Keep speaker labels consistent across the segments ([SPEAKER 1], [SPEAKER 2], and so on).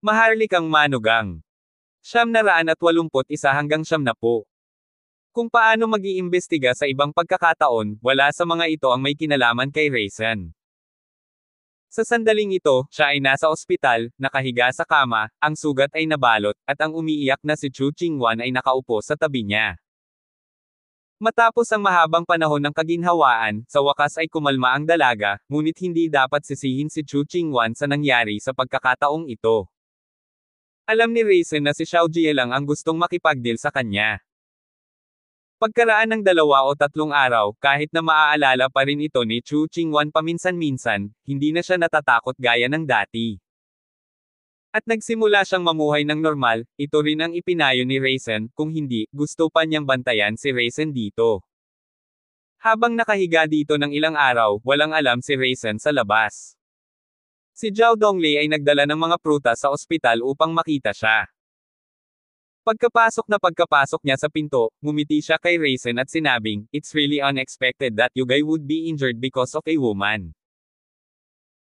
[SPEAKER 1] Maharlikang manugang. 981 hanggang 70. Kung paano mag-iimbestiga sa ibang pagkakataon, wala sa mga ito ang may kinalaman kay Raisin. Sa sandaling ito, siya ay nasa ospital, nakahiga sa kama, ang sugat ay nabalot, at ang umiiyak na si Chu Chingwan ay nakaupo sa tabi niya. Matapos ang mahabang panahon ng kaginhawaan, sa wakas ay kumalma ang dalaga, ngunit hindi dapat sisihin si Chu Chingwan sa nangyari sa pagkakataong ito. Alam ni Raisin na si Xiao Jie lang ang gustong makipagdeal sa kanya. Pagkaraan ng 2 o 3 araw, kahit na maaalala pa rin ito ni Chu Chingwan paminsan-minsan, hindi na siya natatakot gaya ng dati. At nagsimula siyang mamuhay ng normal, ito rin ang ipinayo ni Raisin, kung hindi, gusto pa niyang bantayan si Raisin dito. Habang nakahiga dito ng ilang araw, walang alam si Raisin sa labas. Si Zhao Donglei ay nagdala ng mga prutas sa ospital upang makita siya. Pagkapasok niya sa pinto, ngumiti siya kay Raisin at sinabing, "It's really unexpected that you guys would be injured because of a woman."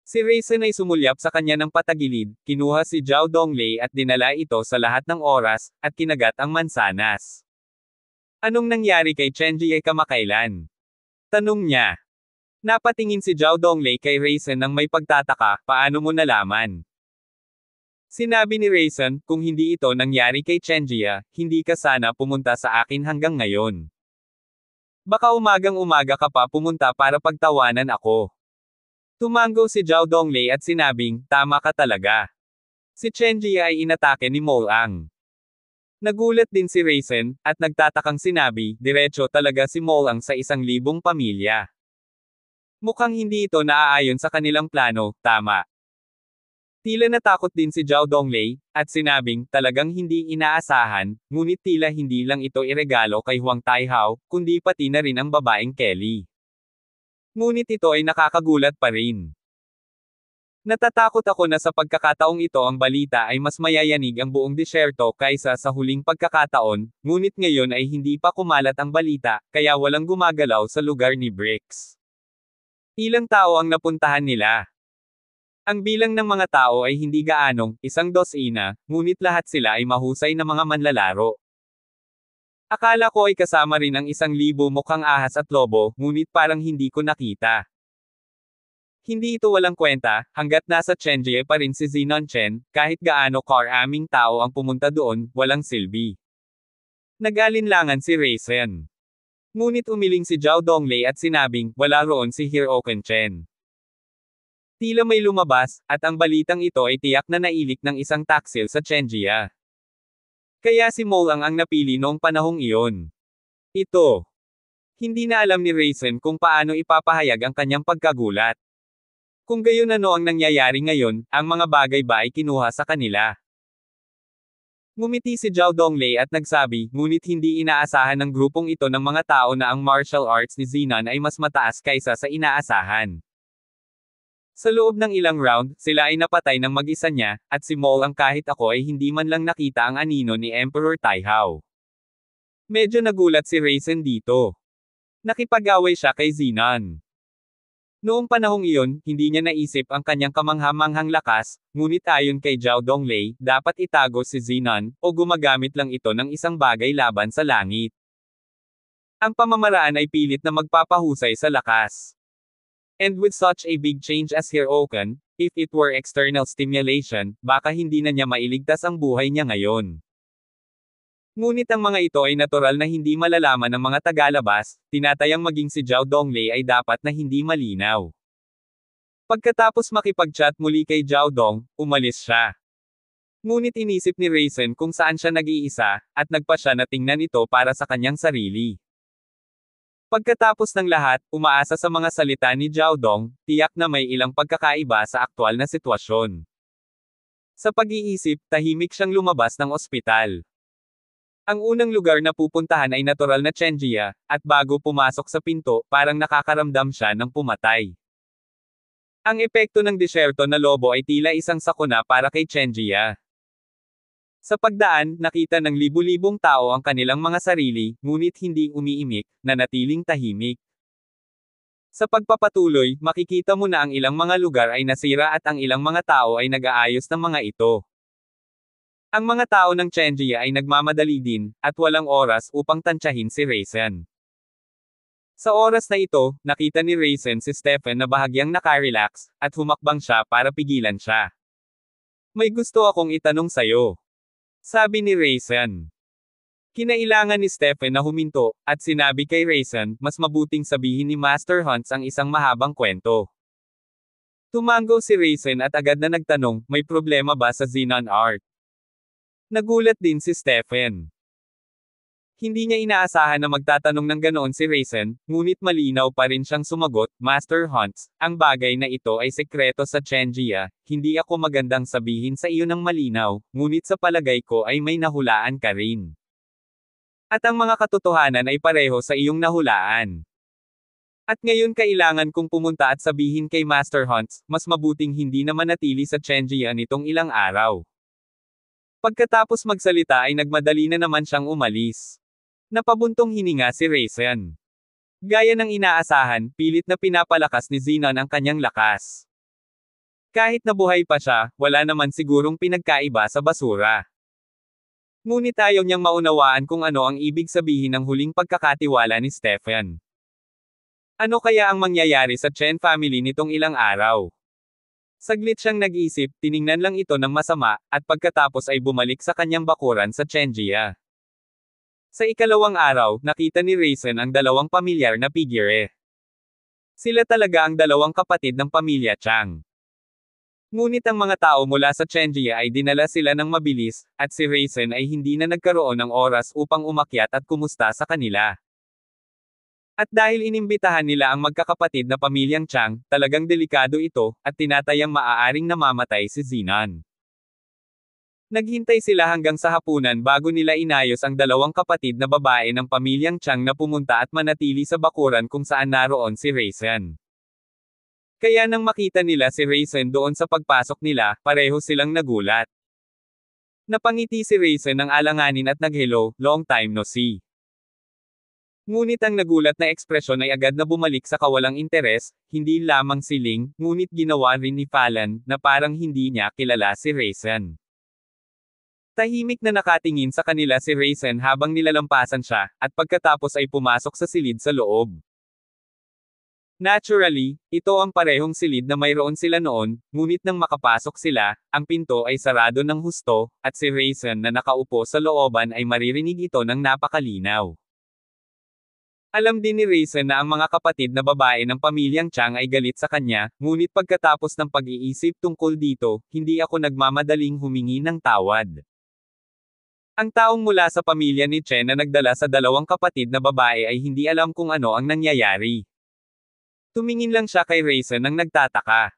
[SPEAKER 1] Si Raisin ay sumulyap sa kanya ng patagilid, kinuha si Zhao Donglei at dinala ito sa lahat ng oras, at kinagat ang mansanas. "Anong nangyari kay Chen Jie kamakailan?" tanong niya. Napatingin si Zhao Donglei kay Raisin nang may pagtataka, "Paano mo nalaman?" Sinabi ni Raisin, "Kung hindi ito nangyari kay Chen Jie, hindi ka sana pumunta sa akin hanggang ngayon. Baka umagang-umaga ka pa pumunta para pagtawanan ako." Tumango si Zhao Donglei at sinabing, "Tama ka talaga. Si Chen Jie ay inatake ni Mo Ang." Nagulat din si Raisin, at nagtatakang sinabi, "Diretso talaga si Mo Ang sa 1,000 pamilya. Mukhang hindi ito naaayon sa kanilang plano, tama." Tila natakot din si Zhao Donglei, at sinabing, talagang hindi inaasahan, ngunit tila hindi lang ito iregalo kay Huang Taihao, kundi pati na rin ang babaeng Kelly. Ngunit ito ay nakakagulat pa rin. "Natatakot ako na sa pagkakataong ito ang balita ay mas mayayanig ang buong disyerto kaysa sa huling pagkakataon, ngunit ngayon ay hindi pa kumalat ang balita, kaya walang gumagalaw sa lugar ni Bricks. Ilang tao ang napuntahan nila. Ang bilang ng mga tao ay hindi gaanong, 100, ngunit lahat sila ay mahusay na mga manlalaro. Akala ko ay kasama rin ang 1,000 mukhang ahas at lobo, ngunit parang hindi ko nakita. Hindi ito walang kwenta, hanggat nasa Chen Jie pa rin si Zinon Chen, kahit gaano karaming tao ang pumunta doon, walang silbi." Nag-alinlangan si Raisin. Ngunit umiling si Zhao Donglei at sinabing, "Wala roon si Hiroken Chen." Tila may lumabas, at ang balitang ito ay tiyak na nailik ng isang taksil sa Chen Jie. Kaya si Mo Ang napili noong panahong iyon. Ito. Hindi na alam ni Raisin kung paano ipapahayag ang kanyang pagkagulat. Kung gayon ano ang nangyayari ngayon, ang mga bagay ba ay kinuha sa kanila? Ngumiti si Zhao Donglei at nagsabi, ngunit hindi inaasahan ng grupong ito ng mga tao na ang martial arts ni Zinon ay mas mataas kaysa sa inaasahan. Sa loob ng ilang round, sila ay napatay ng mag-isa niya, at si Mo Ang kahit ako ay hindi man lang nakita ang anino ni Emperor Taihao. Medyo nagulat si Raisin dito. Nakipag-away siya kay Zinon. Noong panahong iyon, hindi niya naisip ang kanyang kamangha-manghang lakas, ngunit ayon kay Zhao Donglei, dapat itago si Zinon, o gumagamit lang ito ng isang bagay laban sa langit. Ang pamamaraan ay pilit na magpapahusay sa lakas. And with such a big change as Hiroken, if it were external stimulation, baka hindi na niya mailigtas ang buhay niya ngayon. Ngunit ang mga ito ay natural na hindi malalaman ng mga tagalabas, tinatayang maging si Zhao Donglei ay dapat na hindi malinaw. Pagkatapos makipag-chat muli kay Zhao Dong, umalis siya. Ngunit inisip ni Raisin kung saan siya nag-iisa, at nagpa siya na tingnan ito para sa kanyang sarili. Pagkatapos ng lahat, umaasa sa mga salita ni Zhao Dong, tiyak na may ilang pagkakaiba sa aktwal na sitwasyon. Sa pag-iisip, tahimik siyang lumabas ng ospital. Ang unang lugar na pupuntahan ay natural na Chen Jie, at bago pumasok sa pinto, parang nakakaramdam siya ng pumatay. Ang epekto ng disyerto na lobo ay tila isang sakuna para kay Chen Jie. Sa pagdaan, nakita ng libu-libong tao ang kanilang mga sarili, ngunit hindi umiimik, nanatiling tahimik. Sa pagpapatuloy, makikita mo na ang ilang mga lugar ay nasira at ang ilang mga tao ay nag-aayos ng mga ito. Ang mga tao ng Chengia ay nagmamadali din, at walang oras upang tantyahin si Raisin. Sa oras na ito, nakita ni Raisin si Stephen na bahagyang nakarelax, at humakbang siya para pigilan siya. May gusto akong itanong sa'yo. Sabi ni Raisin. Kinailangan ni Stephen na huminto, at sinabi kay Raisin, mas mabuting sabihin ni Master Hunts ang isang mahabang kwento. Tumango si Raisin at agad na nagtanong, may problema ba sa Xenon Art? Nagulat din si Stephen. Hindi niya inaasahan na magtatanong ng ganoon si Raisin, ngunit malinaw pa rin siyang sumagot, Master Hunts, ang bagay na ito ay sekreto sa Chengia, hindi ako magandang sabihin sa iyo ng malinaw, ngunit sa palagay ko ay may nahulaan ka rin. At ang mga katotohanan ay pareho sa iyong nahulaan. At ngayon kailangan kong pumunta at sabihin kay Master Hunts, mas mabuting hindi na manatili sa Chengia nitong ilang araw. Pagkatapos magsalita ay nagmadali na naman siyang umalis. Napabuntong hininga si Raisin. Gaya ng inaasahan, pilit na pinapalakas ni Xenon ang kanyang lakas. Kahit nabuhay pa siya, wala naman sigurong pinagkaiba sa basura. Ngunit ayaw niyang maunawaan kung ano ang ibig sabihin ng huling pagkakatiwala ni Stephen. Ano kaya ang mangyayari sa Chen family nitong ilang araw? Saglit siyang nag-isip, tiningnan lang ito ng masama, at pagkatapos ay bumalik sa kanyang bakuran sa Chengia. Sa ikalawang araw, nakita ni Raisin ang dalawang pamilyar na figure. Sila talaga ang dalawang kapatid ng pamilya Chang. Ngunit ang mga tao mula sa Chengia ay dinala sila ng mabilis, at si Raisin ay hindi na nagkaroon ng oras upang umakyat at kumusta sa kanila. At dahil inimbitahan nila ang magkakapatid na pamilyang Chang, talagang delikado ito, at tinatayang maaaring namamatay si Xenon. Naghintay sila hanggang sa hapunan bago nila inayos ang dalawang kapatid na babae ng pamilyang Chang na pumunta at manatili sa bakuran kung saan naroon si Raisin. Kaya nang makita nila si Raisin doon sa pagpasok nila, pareho silang nagulat. Napangiti si Raisin ng alanganin at nag-hello, long time no see. Ngunit ang nagulat na ekspresyon ay agad na bumalik sa kawalang interes, hindi lamang si Ling, ngunit ginawa rin ni Falan, na parang hindi niya kilala si Raisin. Tahimik na nakatingin sa kanila si Raisin habang nilalampasan siya, at pagkatapos ay pumasok sa silid sa loob. Naturally, ito ang parehong silid na mayroon sila noon, ngunit nang makapasok sila, ang pinto ay sarado ng husto, at si Raisin na nakaupo sa looban ay maririnig ito ng napakalinaw. Alam din ni Raisin na ang mga kapatid na babae ng pamilyang Chang ay galit sa kanya, ngunit pagkatapos ng pag-iisip tungkol dito, hindi ako nagmamadaling humingi ng tawad. Ang taong mula sa pamilya ni Chen na nagdala sa dalawang kapatid na babae ay hindi alam kung ano ang nangyayari. Tumingin lang siya kay Raisin nang nagtataka.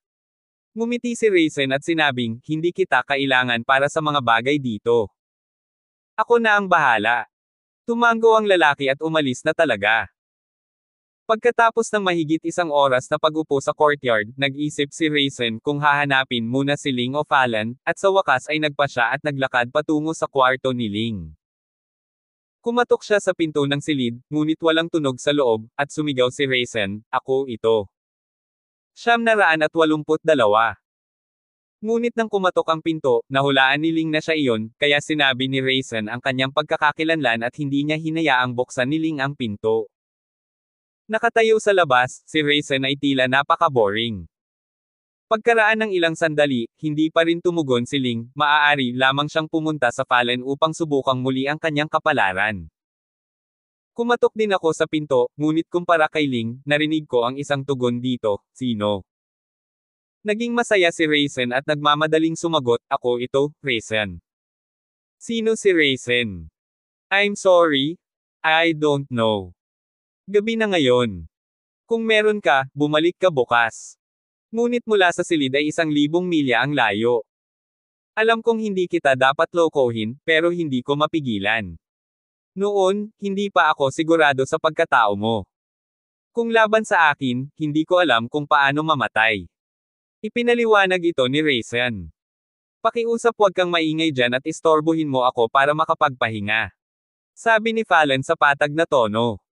[SPEAKER 1] Ngumiti si Raisin at sinabing, hindi kita kailangan para sa mga bagay dito. Ako na ang bahala. Tumango ang lalaki at umalis na talaga. Pagkatapos ng mahigit isang oras na pag-upo sa courtyard, nag-isip si Raisin kung hahanapin muna si Ling o Falan, at sa wakas ay nagpa siya at naglakad patungo sa kwarto ni Ling. Kumatok siya sa pinto ng silid, ngunit walang tunog sa loob, at sumigaw si Raisin, ako ito. 982. Ngunit nang kumatok ang pinto, nahulaan ni Ling na siya iyon, kaya sinabi ni Raisin ang kanyang pagkakakilanlan at hindi niya hinayaang buksan ni Ling ang pinto. Nakatayo sa labas, si Raisin ay tila napaka-boring. Pagkaraan ng ilang sandali, hindi pa rin tumugon si Ling, maaari lamang siyang pumunta sa Falan upang subukang muli ang kanyang kapalaran. Kumatok din ako sa pinto, ngunit kumpara kay Ling, narinig ko ang isang tugon dito, sino? Naging masaya si Raisin at nagmamadaling sumagot, ako ito, Raisin. Sino si Raisin? I'm sorry, I don't know. Gabi na ngayon. Kung meron ka, bumalik ka bukas. Ngunit mula sa silid ay 1,000 milya ang layo. Alam kong hindi kita dapat lokohin, pero hindi ko mapigilan. Noon, hindi pa ako sigurado sa pagkatao mo. Kung laban sa akin, hindi ko alam kung paano mamatay. Ipinaliwanag ito ni Raisin. Pakiusap, huwag kang maingay dyan at istorbohin mo ako para makapagpahinga. Sabi ni Falan sa patag na tono.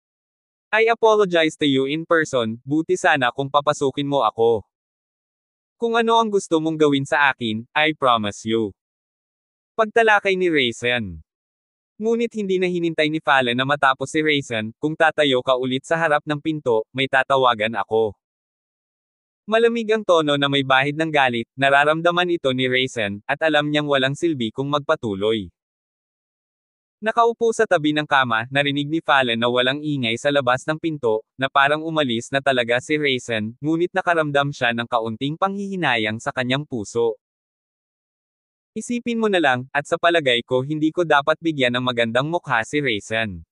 [SPEAKER 1] I apologize to you in person, buti sana kung papasukin mo ako. Kung ano ang gusto mong gawin sa akin, I promise you. Pagtalakay ni Raisin. Ngunit hindi na hinintay ni Fallon na matapos si Raisin, kung tatayo ka ulit sa harap ng pinto, may tatawagan ako. Malamig ang tono na may bahid ng galit, nararamdaman ito ni Raisin, at alam niyang walang silbi kung magpatuloy. Nakaupo sa tabi ng kama, narinig ni Fallon na walang ingay sa labas ng pinto, na parang umalis na talaga si Raisin, ngunit nakaramdam siya ng kaunting panghihinayang sa kanyang puso. Isipin mo na lang, at sa palagay ko hindi ko dapat bigyan ng magandang mukha si Raisin.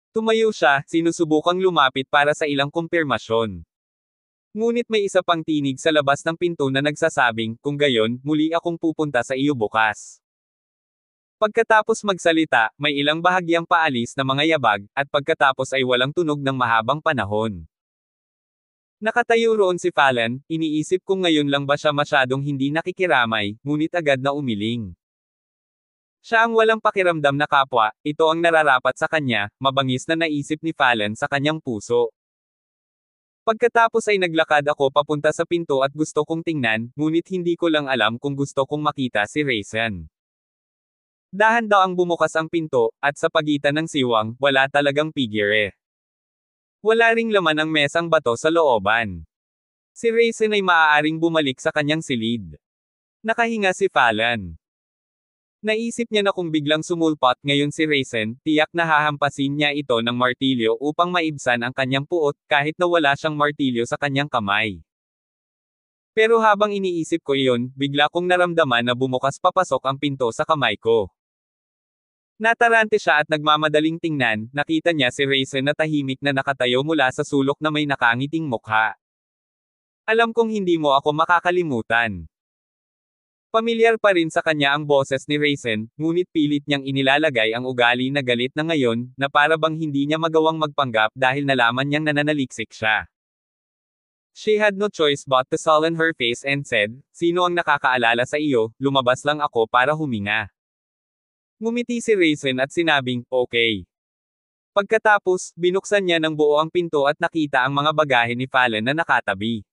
[SPEAKER 1] Tumayo siya, sinusubukang lumapit para sa ilang kumpirmasyon. Ngunit may isa pang tinig sa labas ng pinto na nagsasabing, kung gayon, muli akong pupunta sa iyo bukas. Pagkatapos magsalita, may ilang bahagyang paalis na mga yabag, at pagkatapos ay walang tunog ng mahabang panahon. Nakatayo roon si Fallon, iniisip kung ngayon lang ba siya masyadong hindi nakikiramay, ngunit agad na umiling. Siya ang walang pakiramdam na kapwa, ito ang nararapat sa kanya, mabangis na naisip ni Fallon sa kanyang puso. Pagkatapos ay naglakad ako papunta sa pinto at gusto kong tingnan, ngunit hindi ko lang alam kung gusto kong makita si Raisin. Dahan-daang bumukas ang pinto, at sa pagitan ng siwang, wala talagang pigire. Wala ring laman ang mesang bato sa looban. Si Raisin ay maaaring bumalik sa kanyang silid. Nakahinga si Fallon. Naisip niya na kung biglang sumulpot ngayon si Raisin, tiyak na hahampasin niya ito ng martilyo upang maibsan ang kanyang puot, kahit na wala siyang martilyo sa kanyang kamay. Pero habang iniisip ko iyon, bigla kong naramdaman na bumukas papasok ang pinto sa kamay ko. Natarante siya at nagmamadaling tingnan, nakita niya si Raisin na tahimik na nakatayo mula sa sulok na may nakangiting mukha. Alam kong hindi mo ako makakalimutan. Pamilyar pa rin sa kanya ang boses ni Raisin, ngunit pilit niyang inilalagay ang ugali na galit na ngayon, na para bang hindi niya magawang magpanggap dahil nalaman niyang nananaliksik siya. She had no choice but to sullen her face and said, "Sino ang nakakaalala sa iyo, lumabas lang ako para huminga." Ngumiti si Raisin at sinabing, "Okay." Pagkatapos, binuksan niya ng buo ang pinto at nakita ang mga bagahe ni Fallon na nakatabi.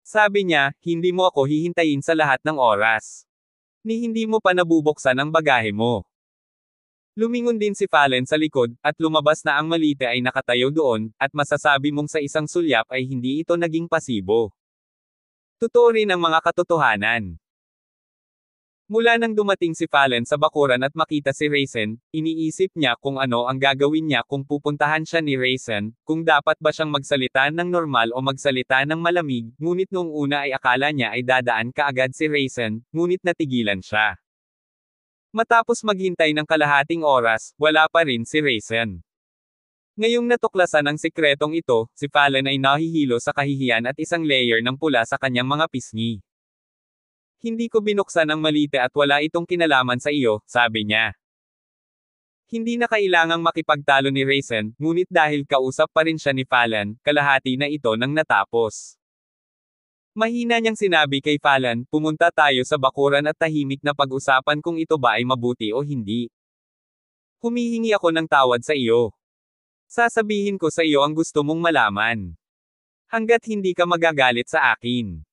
[SPEAKER 1] Sabi niya, "Hindi mo ako hihintayin sa lahat ng oras. Ni hindi mo pa nabubuksan ang bagahe mo." Lumingon din si Fallon sa likod, at lumabas na ang malite ay nakatayo doon, at masasabi mong sa isang sulyap ay hindi ito naging pasibo. Totoo rin ang mga katotohanan. Mula nang dumating si Fallon sa bakuran at makita si Raisin, iniisip niya kung ano ang gagawin niya kung pupuntahan siya ni Raisin, kung dapat ba siyang magsalita ng normal o magsalita ng malamig, ngunit noong una ay akala niya ay dadaan kaagad si Raisin, ngunit natigilan siya. Matapos maghintay ng kalahating oras, wala pa rin si Raisin. Ngayong natuklasan ang sikretong ito, si Fallon ay nahihilo sa kahihiyan at isang layer ng pula sa kanyang mga pisngi. Hindi ko binuksan ang malite at wala itong kinalaman sa iyo, sabi niya. Hindi na kailangang makipagtalo ni Raisin, ngunit dahil kausap pa rin siya ni Fallon, kalahati na ito nang natapos. Mahina niyang sinabi kay Fallon, "Pumunta tayo sa bakuran at tahimik na pag-usapan kung ito ba ay mabuti o hindi. Humihingi ako ng tawad sa iyo. Sasabihin ko sa iyo ang gusto mong malaman. Hanggat hindi ka magagalit sa akin."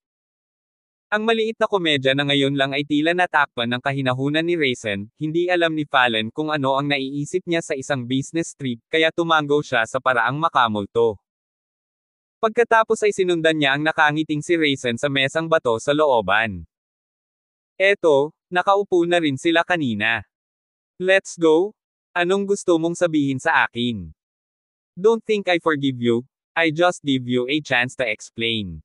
[SPEAKER 1] Ang maliit na komedya na ngayon lang ay tila natakpan ng kahinahunan ni Raisin, hindi alam ni Fallon kung ano ang naiisip niya sa isang business trip, kaya tumango siya sa paraang makamulto. Pagkatapos ay sinundan niya ang nakangiting si Raisin sa mesang bato sa looban. Eto, nakaupo na rin sila kanina. Let's go? Anong gusto mong sabihin sa akin? Don't think I forgive you, I just give you a chance to explain.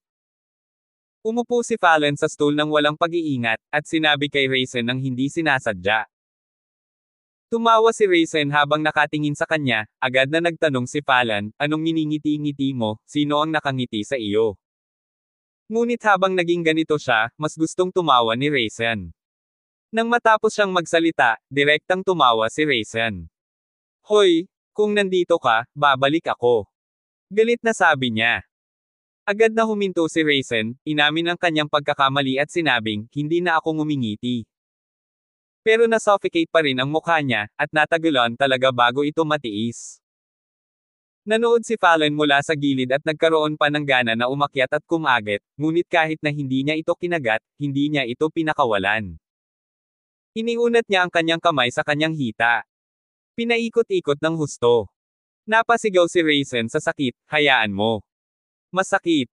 [SPEAKER 1] Umupo si Fallon sa stool ng walang pag-iingat, at sinabi kay Raisin ng hindi sinasadya. Tumawa si Raisin habang nakatingin sa kanya, agad na nagtanong si Fallon, "Anong miningiti-ngiti mo, sino ang nakangiti sa iyo?" Ngunit habang naging ganito siya, mas gustong tumawa ni Raisin. Nang matapos siyang magsalita, direktang tumawa si Raisin. "Hoy, kung nandito ka, babalik ako." Galit na sabi niya. Agad na huminto si Raisin, inamin ang kanyang pagkakamali at sinabing, "Hindi na ako ngumingiti." Pero na-suffocate pa rin ang mukha niya, at natagalan talaga bago ito matiis. Nanood si Fallon mula sa gilid at nagkaroon pa ng gana na umakyat at kumagit, ngunit kahit na hindi niya ito kinagat, hindi niya ito pinakawalan. Iniunat niya ang kanyang kamay sa kanyang hita. Pinaikot-ikot ng husto. Napasigaw si Raisin sa sakit, hayaan mo. Masakit.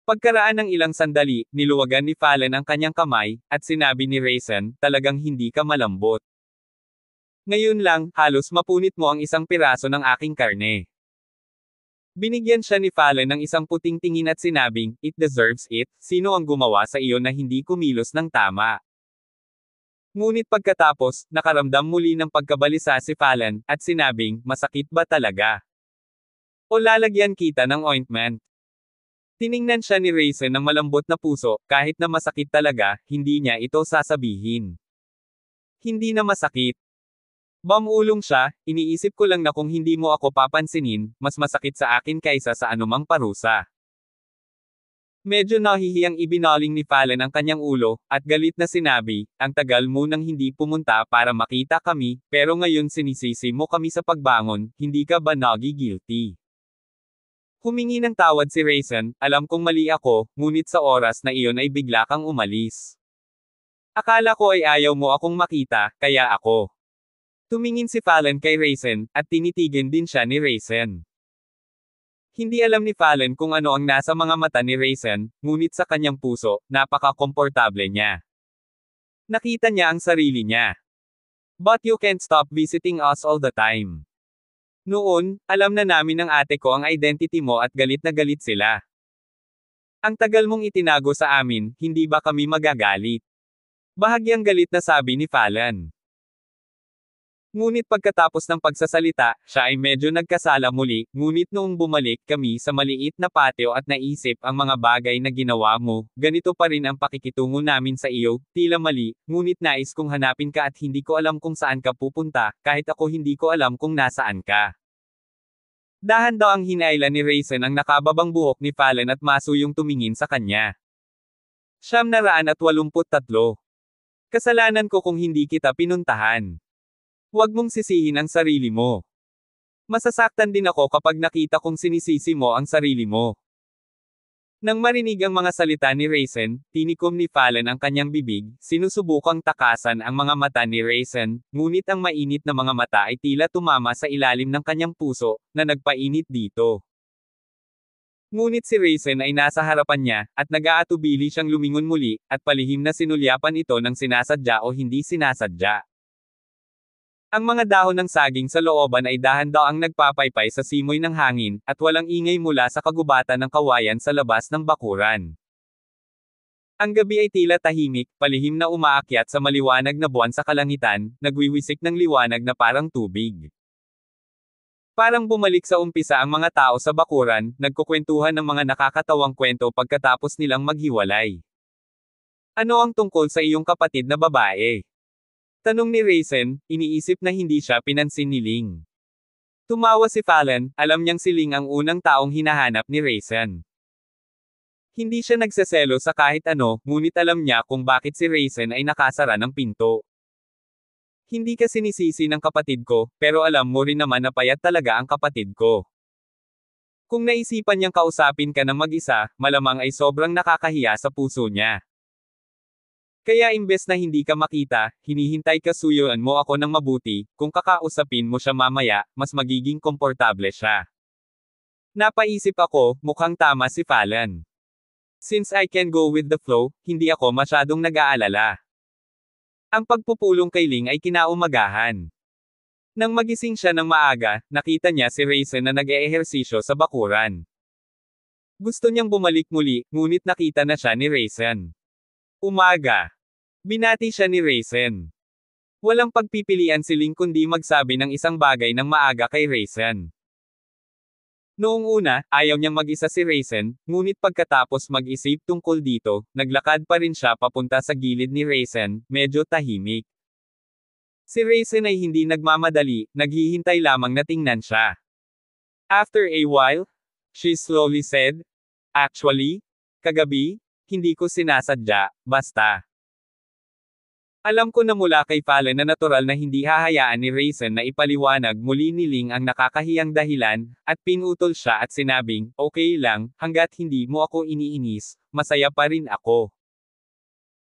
[SPEAKER 1] Pagkaraan ng ilang sandali, niluwagan ni Fallen ang kanyang kamay, at sinabi ni Raisin, talagang hindi ka malambot. Ngayon lang, halos mapunit mo ang isang piraso ng aking karne. Binigyan siya ni Fallen ng isang puting tingin at sinabing, it deserves it, sino ang gumawa sa iyo na hindi kumilos ng tama? Ngunit pagkatapos, nakaramdam muli ng pagkabalisa si Fallen, at sinabing, masakit ba talaga? O lalagyan kita ng ointment? Tiningnan siya ni Raisin ng malambot na puso, kahit na masakit talaga, hindi niya ito sasabihin. Hindi na masakit. Bamulong siya, iniisip ko lang na kung hindi mo ako papansinin, mas masakit sa akin kaysa sa anumang parusa. Medyo nahihiyang ibinaling ni Fallen ang kanyang ulo, at galit na sinabi, ang tagal mo nang hindi pumunta para makita kami, pero ngayon sinisisi mo kami sa pagbangon, hindi ka ba nagi-guilty? Humingi ng tawad si Raisin, alam kong mali ako, ngunit sa oras na iyon ay bigla kang umalis. Akala ko ay ayaw mo akong makita, kaya ako. Tumingin si Fallen kay Raisin, at tinitigin din siya ni Raisin. Hindi alam ni Fallen kung ano ang nasa mga mata ni Raisin, ngunit sa kanyang puso, napaka-komportable niya. Nakita niya ang sarili niya. But you can't stop visiting us all the time. Noon, alam na namin ng ate ko ang identity mo at galit na galit sila. Ang tagal mong itinago sa amin, hindi ba kami magagalit? Bahagyang galit na sabi ni Fallen. Ngunit pagkatapos ng pagsasalita, siya ay medyo nagkasala muli, ngunit noong bumalik kami sa maliit na patio at naisip ang mga bagay na ginawa mo, ganito pa rin ang pakikitungo namin sa iyo, tila mali, ngunit nais kong hanapin ka at hindi ko alam kung saan ka pupunta, kahit ako hindi ko alam kung nasaan ka. Dahan daw ang hinailan ni Raisin ang nakababang buhok ni Fallen at masuyong tumingin sa kanya. 983. Kasalanan ko kung hindi kita pinuntahan. Huwag mong sisihin ang sarili mo. Masasaktan din ako kapag nakita kong sinisisi mo ang sarili mo. Nang marinig ang mga salita ni Raisin, tinikom ni Fallen ang kanyang bibig, sinusubukang takasan ang mga mata ni Raisin, ngunit ang mainit na mga mata ay tila tumama sa ilalim ng kanyang puso, na nagpainit dito. Ngunit si Raisin ay nasa harapan niya, at nag-aatubili siyang lumingon muli, at palihim na sinulyapan ito ng sinasadya o hindi sinasadya. Ang mga dahon ng saging sa looban ay dahan-daang nagpapaypay sa simoy ng hangin, at walang ingay mula sa kagubatan ng kawayan sa labas ng bakuran. Ang gabi ay tila tahimik, palihim na umaakyat sa maliwanag na buwan sa kalangitan, nagwiwisik ng liwanag na parang tubig. Parang bumalik sa umpisa ang mga tao sa bakuran, nagkukwentuhan ng mga nakakatawang kwento pagkatapos nilang maghiwalay. Ano ang tungkol sa iyong kapatid na babae? Tanong ni Raisin, iniisip na hindi siya pinansin ni Ling. Tumawa si Fallen, alam niyang si Ling ang unang taong hinahanap ni Raisin. Hindi siya nagseselo sa kahit ano, ngunit alam niya kung bakit si Raisin ay nakasara ng pinto. Hindi ka sinisisi ng kapatid ko, pero alam mo rin naman na payat talaga ang kapatid ko. Kung naisipan niyang kausapin ka ng mag-isa, malamang ay sobrang nakakahiya sa puso niya. Kaya imbes na hindi ka makita, hinihintay ka suyuan mo ako ng mabuti, kung kakausapin mo siya mamaya, mas magiging komportable siya. Napaisip ako, mukhang tama si Fallen. Since I can go with the flow, hindi ako masyadong nag-aalala. Ang pagpupulong kay Ling ay kinaumagahan. Nang magising siya ng maaga, nakita niya si Raisin na nag-eehersisyo sa bakuran. Gusto niyang bumalik muli, ngunit nakita na siya ni Raisin. Umaga. Binati siya ni Raisin. Walang pagpipilian si Ling kundi magsabi ng isang bagay ng maaga kay Raisin. Noong una, ayaw niyang mag-isa si Raisin, ngunit pagkatapos mag-isip tungkol dito, naglakad pa rin siya papunta sa gilid ni Raisin, medyo tahimik. Si Raisin ay hindi nagmamadali, naghihintay lamang na tingnan siya. After a while, she slowly said, actually, kagabi, hindi ko sinasadya, basta. Alam ko na mula kay Fallen na natural na hindi hahayaan ni Raisin na ipaliwanag muli ni Ling ang nakakahiyang dahilan, at pinutol siya at sinabing, okay lang, hanggat hindi mo ako iniinis, masaya pa rin ako.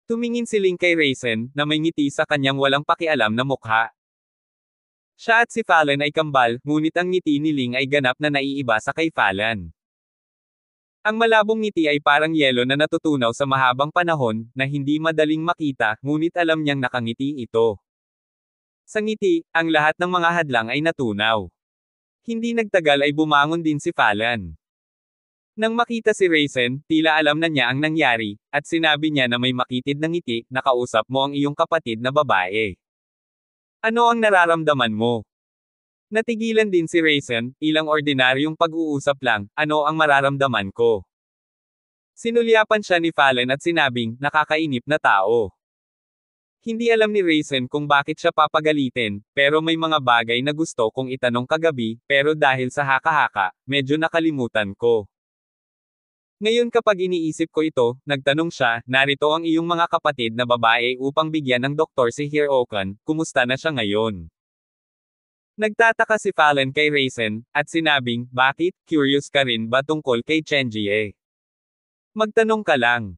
[SPEAKER 1] Tumingin si Ling kay Raisin, na may ngiti sa kanyang walang pakialam na mukha. Siya at si Fallon ay kambal, ngunit ang ngiti ni Ling ay ganap na naiiba sa kay Fallon. Ang malabong ngiti ay parang yelo na natutunaw sa mahabang panahon, na hindi madaling makita, ngunit alam niyang nakangiti ito. Sa ngiti, ang lahat ng mga hadlang ay natunaw. Hindi nagtagal ay bumangon din si Fallon. Nang makita si Raisin, tila alam na niya ang nangyari, at sinabi niya na may makitid na ngiti, nakausap mo ang iyong kapatid na babae. Ano ang nararamdaman mo? Natigilan din si Raisin, ilang ordinaryong pag-uusap lang, ano ang mararamdaman ko? Sinulyapan siya ni Fallon at sinabing, nakakainip na tao. Hindi alam ni Raisin kung bakit siya papagalitin, pero may mga bagay na gusto kong itanong kagabi, pero dahil sa haka-haka, medyo nakalimutan ko. Ngayon kapag iniisip ko ito, nagtanong siya, narito ang iyong mga kapatid na babae upang bigyan ng doktor si Hirookan, kumusta na siya ngayon? Nagtataka si Fallon kay Raisin, at sinabing, bakit, curious ka rin ba tungkol kay Chenjie? Magtanong ka lang.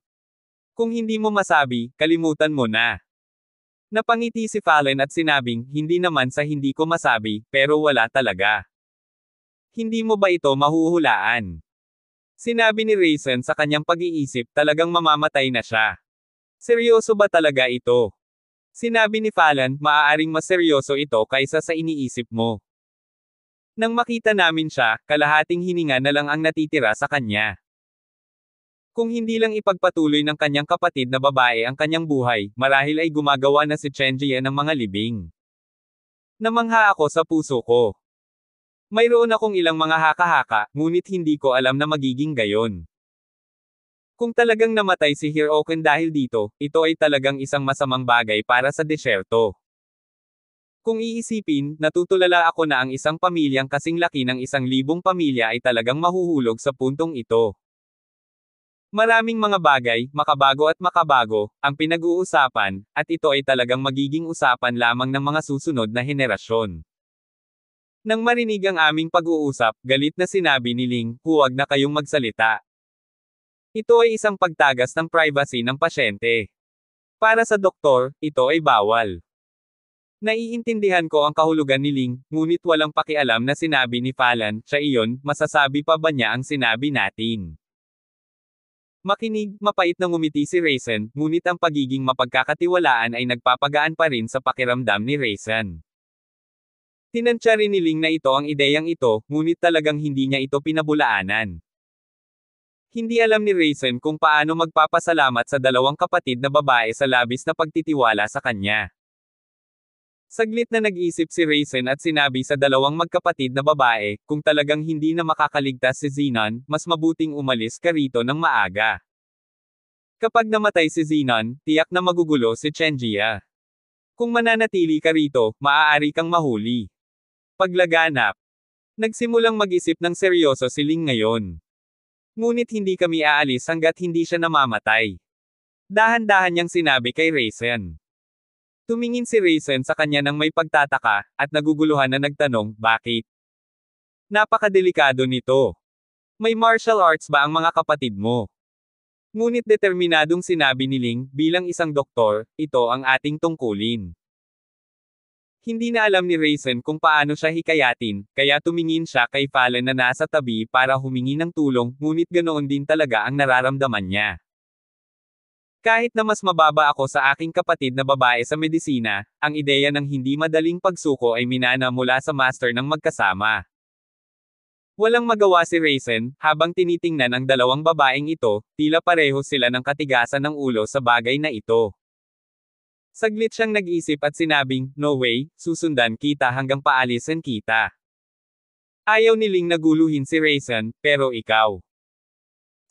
[SPEAKER 1] Kung hindi mo masabi, kalimutan mo na. Napangiti si Fallon at sinabing, hindi naman sa hindi ko masabi, pero wala talaga. Hindi mo ba ito mahuhulaan? Sinabi ni Raisin sa kanyang pag-iisip, talagang mamamatay na siya. Seryoso ba talaga ito? Sinabi ni Fallon, maaaring mas seryoso ito kaysa sa iniisip mo. Nang makita namin siya, kalahating hininga na lang ang natitira sa kanya. Kung hindi lang ipagpatuloy ng kanyang kapatid na babae ang kanyang buhay, marahil ay gumagawa na si Chenjie ng mga libing. Namangha ako sa puso ko. Mayroon akong ilang mga haka-haka, ngunit hindi ko alam na magiging gayon. Kung talagang namatay si Hirookan dahil dito, ito ay talagang isang masamang bagay para sa desyerto. Kung iisipin, natutulala ako na ang isang pamilyang kasing laki ng 1,000 pamilya ay talagang mahuhulog sa puntong ito. Maraming mga bagay, makabago at makabago, ang pinag-uusapan, at ito ay talagang magiging usapan lamang ng mga susunod na henerasyon. Nang marinig ang aming pag-uusap, galit na sinabi ni Ling, huwag na kayong magsalita. Ito ay isang pagtagas ng privacy ng pasyente. Para sa doktor, ito ay bawal. Naiintindihan ko ang kahulugan ni Ling, ngunit walang pakialam na sinabi ni Fallon, siya iyon, masasabi pa ba niya ang sinabi natin? Makinig, mapait na ngumiti si Raisin, ngunit ang pagiging mapagkakatiwalaan ay nagpapagaan pa rin sa pakiramdam ni Raisin. Tinantya rin ni Ling na ito ang ideyang ito, ngunit talagang hindi niya ito pinabulaanan. Hindi alam ni Raisin kung paano magpapasalamat sa dalawang kapatid na babae sa labis na pagtitiwala sa kanya. Saglit na nag-isip si Raisin at sinabi sa dalawang magkapatid na babae, kung talagang hindi na makakaligtas si Zenon, mas mabuting umalis ka rito ng maaga. Kapag namatay si Zenon, tiyak na magugulo si Chenjie. Kung mananatili ka rito, maaari kang mahuli. Paglaganap. Nagsimulang mag-isip ng seryoso si Ling ngayon. Ngunit hindi kami aalis hanggat hindi siya namamatay. Dahan-dahan niyang sinabi kay Raisin. Tumingin si Raisin sa kanya nang may pagtataka, at naguguluhan na nagtanong, bakit? Napakadelikado nito. May martial arts ba ang mga kapatid mo? Ngunit determinadong sinabi ni Ling, bilang isang doktor, ito ang ating tungkulin. Hindi na alam ni Raisin kung paano siya hikayatin, kaya tumingin siya kay Fallon na nasa tabi para humingi ng tulong, ngunit ganoon din talaga ang nararamdaman niya. Kahit na mas mababa ako sa aking kapatid na babae sa medisina, ang ideya ng hindi madaling pagsuko ay minana mula sa master ng magkasama. Walang magawa si Raisin, habang tinitingnan ang dalawang babaeng ito, tila pareho sila ng katigasan ng ulo sa bagay na ito. Saglit siyang nag-isip at sinabing, no way, susundan kita hanggang paalisin kita. Ayaw ni Ling naguluhin si Raisin, pero ikaw.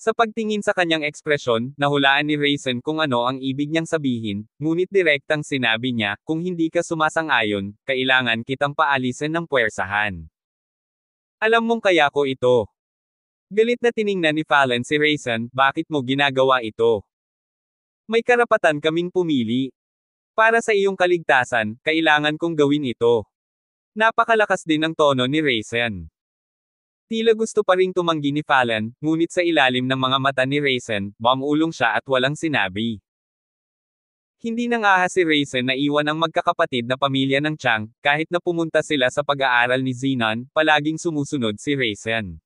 [SPEAKER 1] Sa pagtingin sa kanyang ekspresyon, nahulaan ni Raisin kung ano ang ibig niyang sabihin, ngunit direktang sinabi niya, kung hindi ka sumasang-ayon, kailangan kitang paalisin ng puwersahan. Alam mong kaya ko ito. Galit na tiningnan ni Fallon si Raisin, bakit mo ginagawa ito? May karapatan kaming pumili. Para sa iyong kaligtasan, kailangan kong gawin ito. Napakalakas din ng tono ni Raisin. Tila gusto pa ring tumanggi ni Fallon, ngunit sa ilalim ng mga mata ni Raisin, bumulong siya at walang sinabi. Hindi nang-ahas si Raisin na iwan ang magkakapatid na pamilya ng Chang, kahit na pumunta sila sa pag-aaral ni Zenon, palaging sumusunod si Raisin.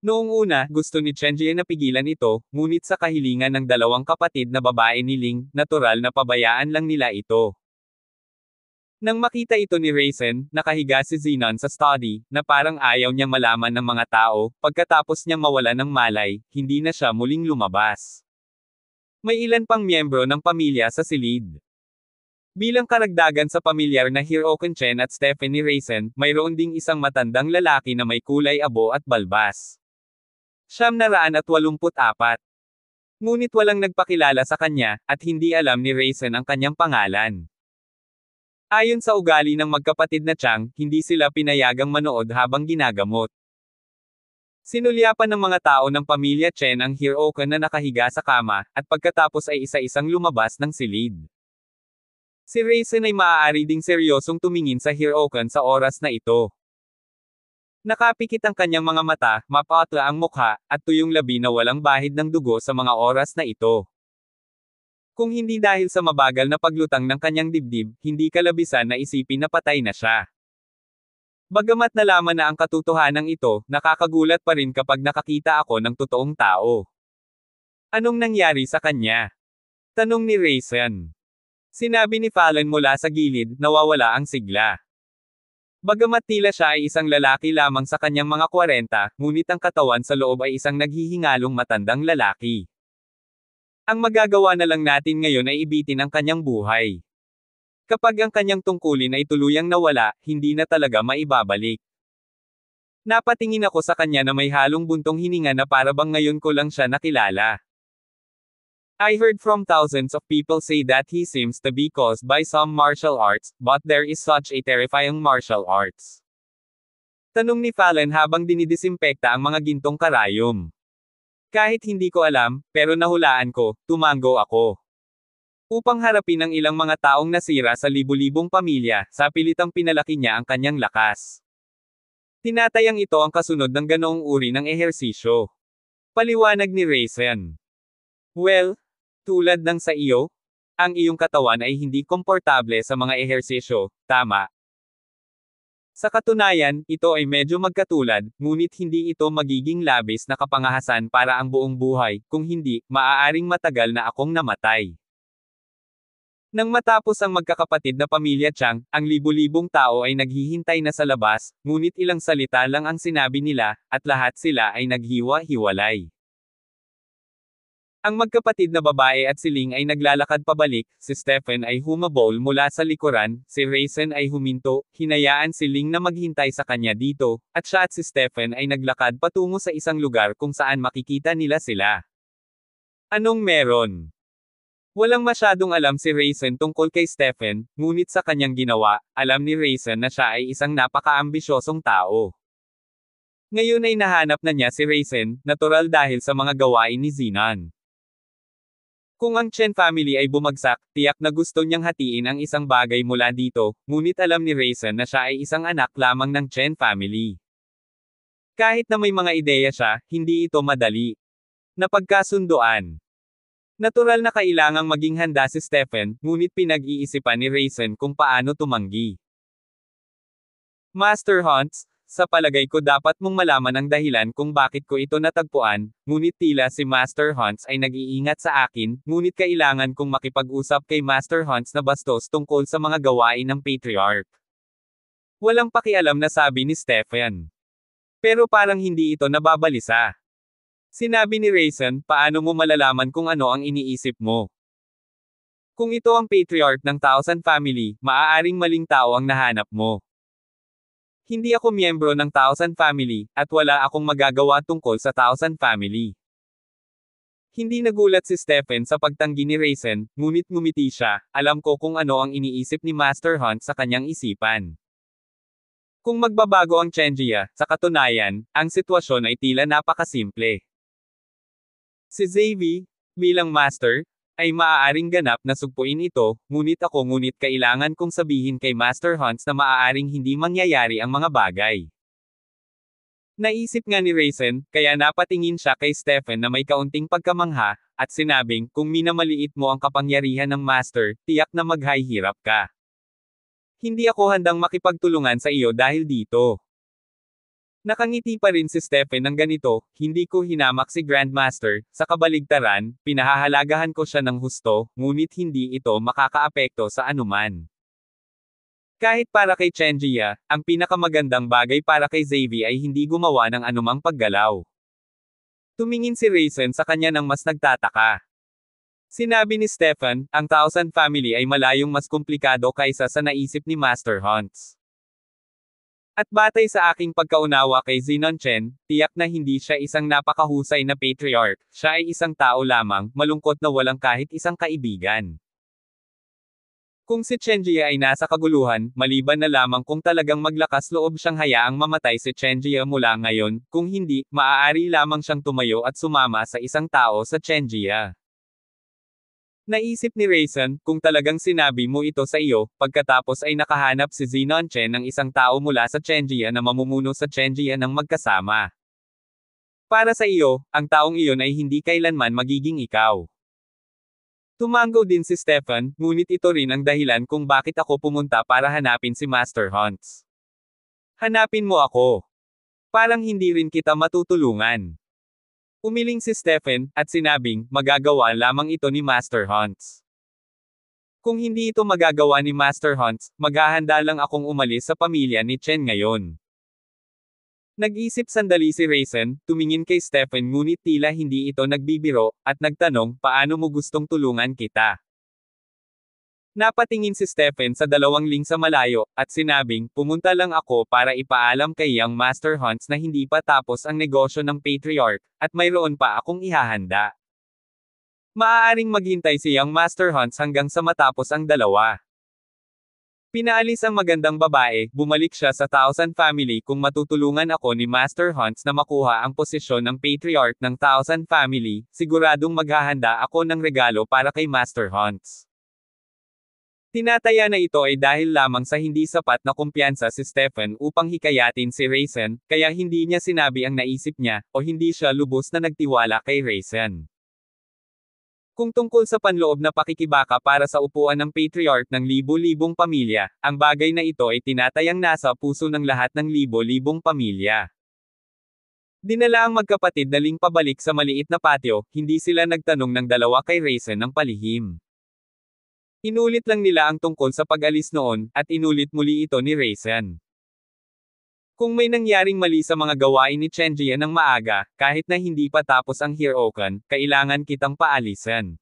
[SPEAKER 1] Noong una, gusto ni Chenjie na pigilan ito, ngunit sa kahilingan ng dalawang kapatid na babae ni Ling, natural na pabayaan lang nila ito. Nang makita ito ni Raisin, nakahiga si Zenon sa study, na parang ayaw niya malaman ng mga tao, pagkatapos niya mawala ng malay, hindi na siya muling lumabas. May ilan pang miyembro ng pamilya sa silid. Bilang karagdagan sa pamilyar na Hiroken Chen at Stephanie Raisin, mayroon ding isang matandang lalaki na may kulay abo at balbas. 984. Ngunit walang nagpakilala sa kanya, at hindi alam ni Raisin ang kanyang pangalan. Ayon sa ugali ng magkapatid na Chang, hindi sila pinayagang manood habang ginagamot. Sinulyapan ng mga tao ng pamilya Chen ang Hiroken na nakahiga sa kama, at pagkatapos ay isa-isang lumabas ng silid. Si Raisin ay maaari ding seryosong tumingin sa Hiroken sa oras na ito. Nakapikit ang kanyang mga mata, mapatla ang mukha, at tuyong labi na walang bahid ng dugo sa mga oras na ito. Kung hindi dahil sa mabagal na paglutang ng kanyang dibdib, hindi kalabisan na isipin na patay na siya. Bagamat nalaman na ang katotohanan ito, nakakagulat pa rin kapag nakakita ako ng totoong tao. Anong nangyari sa kanya? Tanong ni Raisin. Sinabi ni Fallon mula sa gilid, nawawala ang sigla. Bagamat tila siya ay isang lalaki lamang sa kanyang mga 40, ngunit ang katawan sa loob ay isang naghihingalong matandang lalaki. Ang magagawa na lang natin ngayon ay ibitin ang kanyang buhay. Kapag ang kanyang tungkulin ay tuluyang nawala, hindi na talaga maibabalik. Napatingin ako sa kanya na may halong buntong hininga na para bang ngayon ko lang siya nakilala. I heard from thousands of people say that he seems to be caused by some martial arts, but there is such a terrifying martial arts. Tanong ni Fallon habang dinidisimpekta ang mga gintong karayom. Kahit hindi ko alam, pero nahulaan ko, tumango ako. Upang harapin ang ilang mga taong nasira sa libu-libong pamilya, sa pilitang pinalaki niya ang kanyang lakas. Tinatayang ito ang kasunod ng ganoong uri ng ehersisyo. Paliwanag ni Raisin. Well, tulad ng sa iyo, ang iyong katawan ay hindi komportable sa mga ehersisyo, tama? Sa katunayan, ito ay medyo magkatulad, ngunit hindi ito magiging labis na kapangahasan para ang buong buhay, kung hindi, maaaring matagal na akong namatay. Nang matapos ang magkakapatid na pamilya Chang, ang libu-libong tao ay naghihintay na sa labas, ngunit ilang salita lang ang sinabi nila, at lahat sila ay naghiwa-hiwalay. Ang magkapatid na babae at si Ling ay naglalakad pabalik, si Stephen ay humabol mula sa likuran, si Raisin ay huminto, hinayaan si Ling na maghintay sa kanya dito, at siya at si Stephen ay naglakad patungo sa isang lugar kung saan makikita nila sila. Anong meron? Walang masyadong alam si Raisin tungkol kay Stephen, ngunit sa kanyang ginawa, alam ni Raisin na siya ay isang napaka-ambisyosong tao. Ngayon ay nahanap na niya si Raisin, natural dahil sa mga gawain ni Zenon. Kung ang Chen family ay bumagsak, tiyak na gusto niyang hatiin ang isang bagay mula dito, ngunit alam ni Raisin na siya ay isang anak lamang ng Chen family. Kahit na may mga ideya siya, hindi ito madali. Napagkasunduan. Natural na kailangang maging handa si Stephen, ngunit pinag-iisipan ni Raisin kung paano tumanggi. Master Hunts, sa palagay ko dapat mong malaman ang dahilan kung bakit ko ito natagpuan, ngunit tila si Master Hunts ay nag-iingat sa akin, ngunit kailangan kong makipag-usap kay Master Hunts na bastos tungkol sa mga gawain ng Patriarch. Walang pakialam na sabi ni Stephen. Pero parang hindi ito nababalisa. Sinabi ni Raisin, paano mo malalaman kung ano ang iniisip mo? Kung ito ang patriarch ng Thousand Family, maaaring maling tao ang nahanap mo. Hindi ako miyembro ng Thousand Family, at wala akong magagawa tungkol sa Thousand Family. Hindi nagulat si Stephen sa pagtanggi ni Raisin, ngunit ngumiti siya, alam ko kung ano ang iniisip ni Master Hunt sa kanyang isipan. Kung magbabago ang Chenjia, sa katunayan, ang sitwasyon ay tila napakasimple. Si Xavier, bilang master, ay maaaring ganap na sugpuin ito, ngunit kailangan kong sabihin kay Master Hunts na maaaring hindi mangyayari ang mga bagay. Naisip nga ni Raisin, kaya napatingin siya kay Stephen na may kaunting pagkamangha, at sinabing, kung minamaliit mo ang kapangyarihan ng Master, tiyak na maghihirap ka. Hindi ako handang makipagtulungan sa iyo dahil dito. Nakangiti pa rin si Stephen ng ganito, hindi ko hinamak si Grandmaster, sa kabaligtaran, pinahahalagahan ko siya ng husto, ngunit hindi ito makakaapekto sa anuman. Kahit para kay Chenjia, ang pinakamagandang bagay para kay Xavier ay hindi gumawa ng anumang paggalaw. Tumingin si Raisin sa kanya nang mas nagtataka. Sinabi ni Stephen, ang Thousand Family ay malayong mas komplikado kaysa sa naisip ni Master Hunts. At batay sa aking pagkaunawa kay Zenon Chen, tiyak na hindi siya isang napakahusay na patriarch, siya ay isang tao lamang, malungkot na walang kahit isang kaibigan. Kung si Chenjia ay nasa kaguluhan, maliban na lamang kung talagang maglakas loob siyang hayaang mamatay si Chenjia mula ngayon, kung hindi, maaari lamang siyang tumayo at sumama sa isang tao sa Chenjia. Naisip ni Raisin, kung talagang sinabi mo ito sa iyo, pagkatapos ay nakahanap si Zenon Chen ng isang tao mula sa Chenjia na mamumuno sa Chenjia ng magkasama. Para sa iyo, ang taong iyon ay hindi kailanman magiging ikaw. Tumango din si Stephen, ngunit ito rin ang dahilan kung bakit ako pumunta para hanapin si Master Hunts. Hanapin mo ako. Parang hindi rin kita matutulungan. Umiling si Stephen, at sinabing, magagawa lamang ito ni Master Hunts. Kung hindi ito magagawa ni Master Hunts, maghahanda lang akong umalis sa pamilya ni Chen ngayon. Nag-isip sandali si Raisin, tumingin kay Stephen ngunit tila hindi ito nagbibiro, at nagtanong, paano mo gustong tulungan kita? Napatingin si Stephen sa dalawang ling sa malayo, at sinabing, pumunta lang ako para ipaalam kay Young Master Hunts na hindi pa tapos ang negosyo ng Patriarch, at mayroon pa akong ihahanda. Maaaring maghintay si Young Master Hunts hanggang sa matapos ang dalawa. Pinaalis ang magandang babae, bumalik siya sa Thousand Family kung matutulungan ako ni Master Hunts na makuha ang posisyon ng Patriarch ng Thousand Family, siguradong maghahanda ako ng regalo para kay Master Hunts. Tinataya na ito ay dahil lamang sa hindi sapat na kumpiyansa si Stephen upang hikayatin si Raisin, kaya hindi niya sinabi ang naisip niya, o hindi siya lubos na nagtiwala kay Raisin. Kung tungkol sa panloob na pakikibaka para sa upuan ng Patriarch ng libo-libong pamilya, ang bagay na ito ay tinatayang nasa puso ng lahat ng libo-libong pamilya. Dinala ang magkapatid na ling pabalik sa maliit na patio, hindi sila nagtanong ng dalawa kay Raisin ng palihim. Inulit lang nila ang tungkol sa pag-alis noon, at inulit muli ito ni Raisin. Kung may nangyaring mali sa mga gawain ni Chenjia ng maaga, kahit na hindi pa tapos ang Hirokan, kailangan kitang paalisan.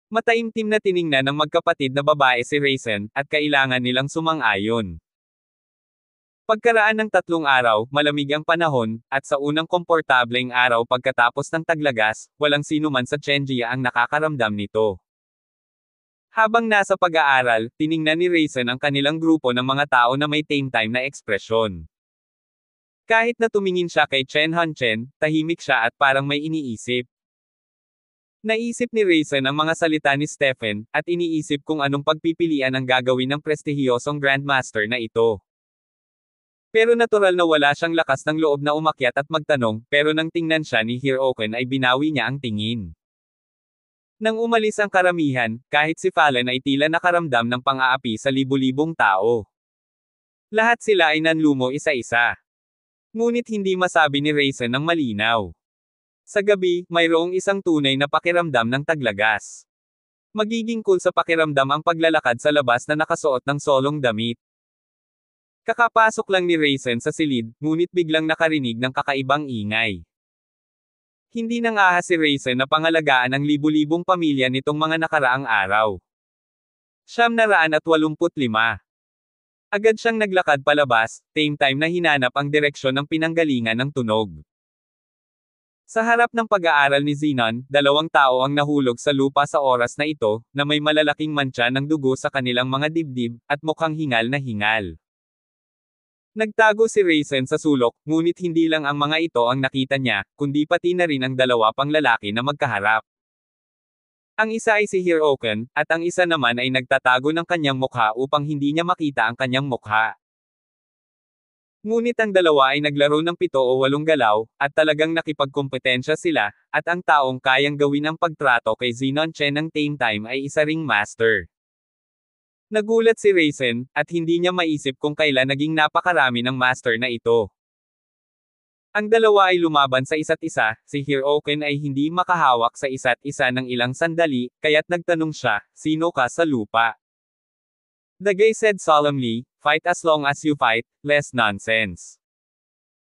[SPEAKER 1] Mataimtim na tiningnan ng magkapatid na babae si Raisin, at kailangan nilang sumang-ayon. Pagkaraan ng 3 araw, malamig ang panahon, at sa unang komportableng araw pagkatapos ng taglagas, walang sino man sa Chenjia ang nakakaramdam nito. Habang nasa pag-aaral, tiningnan ni Raisin ang kanilang grupo ng mga tao na may tame time na ekspresyon. Kahit na tumingin siya kay Chen Hanchen, tahimik siya at parang may iniisip. Naisip ni Raisin ang mga salita ni Stephen, at iniisip kung anong pagpipilian ang gagawin ng prestihiyosong Grandmaster na ito. Pero natural na wala siyang lakas ng loob na umakyat at magtanong, pero nang tingnan siya ni Hirokan ay binawi niya ang tingin. Nang umalis ang karamihan, kahit si Fallen ay tila nakaramdam ng pang-aapi sa libu-libong tao. Lahat sila ay nanlumo isa-isa. Ngunit hindi masabi ni Raisin ng malinaw. Sa gabi, mayroong isang tunay na pakiramdam ng taglagas. Magiging cool sa pakiramdam ang paglalakad sa labas na nakasuot ng solong damit. Kakapasok lang ni Raisin sa silid, ngunit biglang nakarinig ng kakaibang ingay. Hindi nang ahas si Raisin na pangalagaan ang libu-libong pamilya nitong mga nakaraang araw. 985. Agad siyang naglakad palabas, same time na hinanap ang direksyon ng pinanggalingan ng tunog. Sa harap ng pag-aaral ni Zenon, 2 tao ang nahulog sa lupa sa oras na ito, na may malalaking mantsa ng dugo sa kanilang mga dibdib, at mukhang hingal na hingal. Nagtago si Raisin sa sulok, ngunit hindi lang ang mga ito ang nakita niya, kundi pati na rin ang 2 pang lalaki na magkaharap. Ang isa ay si Hirokan, at ang isa naman ay nagtatago ng kanyang mukha upang hindi niya makita ang kanyang mukha. Ngunit ang dalawa ay naglaro ng 7 o 8 galaw, at talagang nakipagkompetensya sila, at ang taong kayang gawin ang pagtrato kay Xenon Chen ng Tame Time ay isa ring master. Nagulat si Raisin, at hindi niya maisip kung kailan naging napakarami ng master na ito. Ang dalawa ay lumaban sa isa't isa, si Hiroken ay hindi makahawak sa isa't isa ng ilang sandali, kaya't nagtanong siya, "Sino ka sa lupa?" The guy said solemnly, "Fight as long as you fight, less nonsense."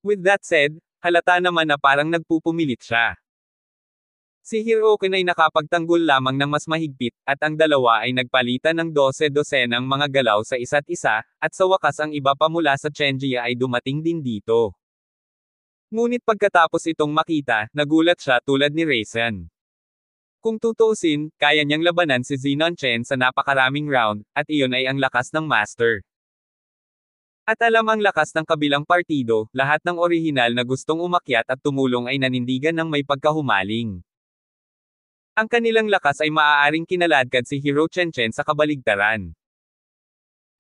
[SPEAKER 1] With that said, halata naman na parang nagpupumilit siya. Si Hiroken ay nakapagtanggol lamang ng mas mahigpit, at ang dalawa ay nagpalitan ng 12-dosenang mga galaw sa isa't isa, at sa wakas ang iba pa mula sa Chenjia ay dumating din dito. Ngunit pagkatapos itong makita, nagulat siya tulad ni Raisin. Kung tutuusin, kaya niyang labanan si Xenon Chen sa napakaraming round, at iyon ay ang lakas ng master. At alam ang lakas ng kabilang partido, lahat ng orihinal na gustong umakyat at tumulong ay nanindigan ng may pagkahumaling. Ang kanilang lakas ay maaaring kinaladkad si Hero Chen Chen sa kabaligtaran.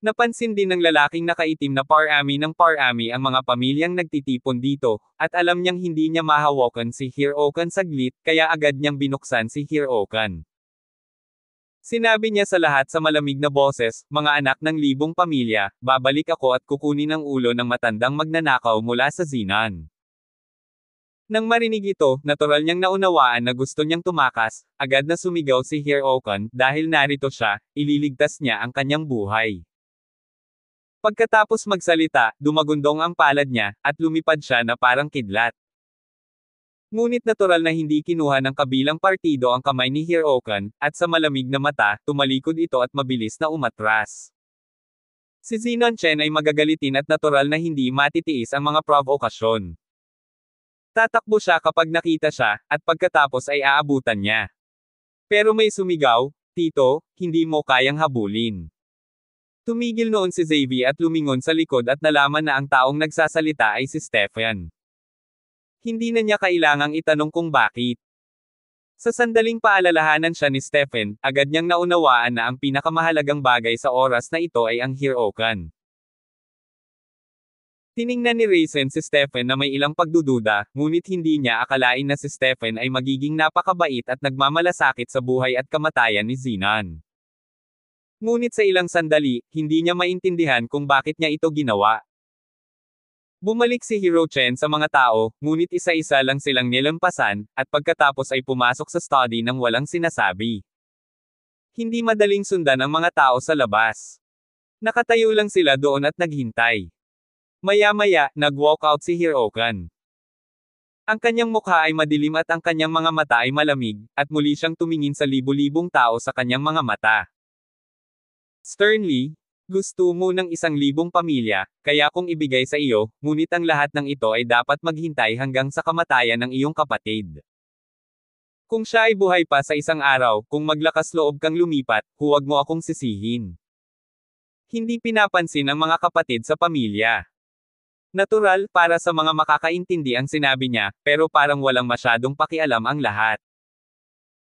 [SPEAKER 1] Napansin din ng lalaking nakaitim na parami ng parami ang mga pamilyang nagtitipon dito, at alam niyang hindi niya mahawakan si Hiroken saglit, kaya agad niyang binuksan si Hiroken. Sinabi niya sa lahat sa malamig na boses, "Mga anak ng libong pamilya, babalik ako at kukunin ang ulo ng matandang magnanakaw mula sa Xenon." Nang marinig ito, natural niyang naunawaan na gusto niyang tumakas, agad na sumigaw si Hiroken, dahil narito siya, ililigtas niya ang kanyang buhay. Pagkatapos magsalita, dumagundong ang palad niya, at lumipad siya na parang kidlat. Ngunit natural na hindi kinuha ng kabilang partido ang kamay ni Hiroken, at sa malamig na mata, tumalikod ito at mabilis na umatras. Si Xenon Chen ay magagalitin at natural na hindi matitiis ang mga provokasyon. Tatakbo siya kapag nakita siya, at pagkatapos ay aabutan niya. Pero may sumigaw, "Tito, hindi mo kayang habulin." Tumigil noon si Xavier at lumingon sa likod at nalaman na ang taong nagsasalita ay si Stefan. Hindi na niya kailangang itanong kung bakit. Sa sandaling paalalahanan siya ni Stefan, agad niyang naunawaan na ang pinakamahalagang bagay sa oras na ito ay ang Hiroken. Tiningnan ni Raisin si Stefan na may ilang pagdududa, ngunit hindi niya akalain na si Stefan ay magiging napakabait at nagmamalasakit sa buhay at kamatayan ni Xenon. Ngunit sa ilang sandali, hindi niya maintindihan kung bakit niya ito ginawa. Bumalik si Hero Chen sa mga tao, ngunit isa-isa lang silang nilampasan, at pagkatapos ay pumasok sa study nang walang sinasabi. Hindi madaling sundan ang mga tao sa labas. Nakatayo lang sila doon at naghintay. Maya-maya, nag-walk out si Hiroken. Ang kanyang mukha ay madilim at ang kanyang mga mata ay malamig, at muli siyang tumingin sa libu-libong tao sa kanyang mga mata. Sternly, "Gusto mo ng 1,000 pamilya, kaya kung ibigay sa iyo, ngunit ang lahat ng ito ay dapat maghintay hanggang sa kamatayan ng iyong kapatid. Kung siya ay buhay pa sa isang araw, kung maglakas loob kang lumipat, huwag mo akong sisihin." Hindi pinapansin ang mga kapatid sa pamilya. Natural, para sa mga makakaintindi ang sinabi niya, pero parang walang masyadong pakialam ang lahat.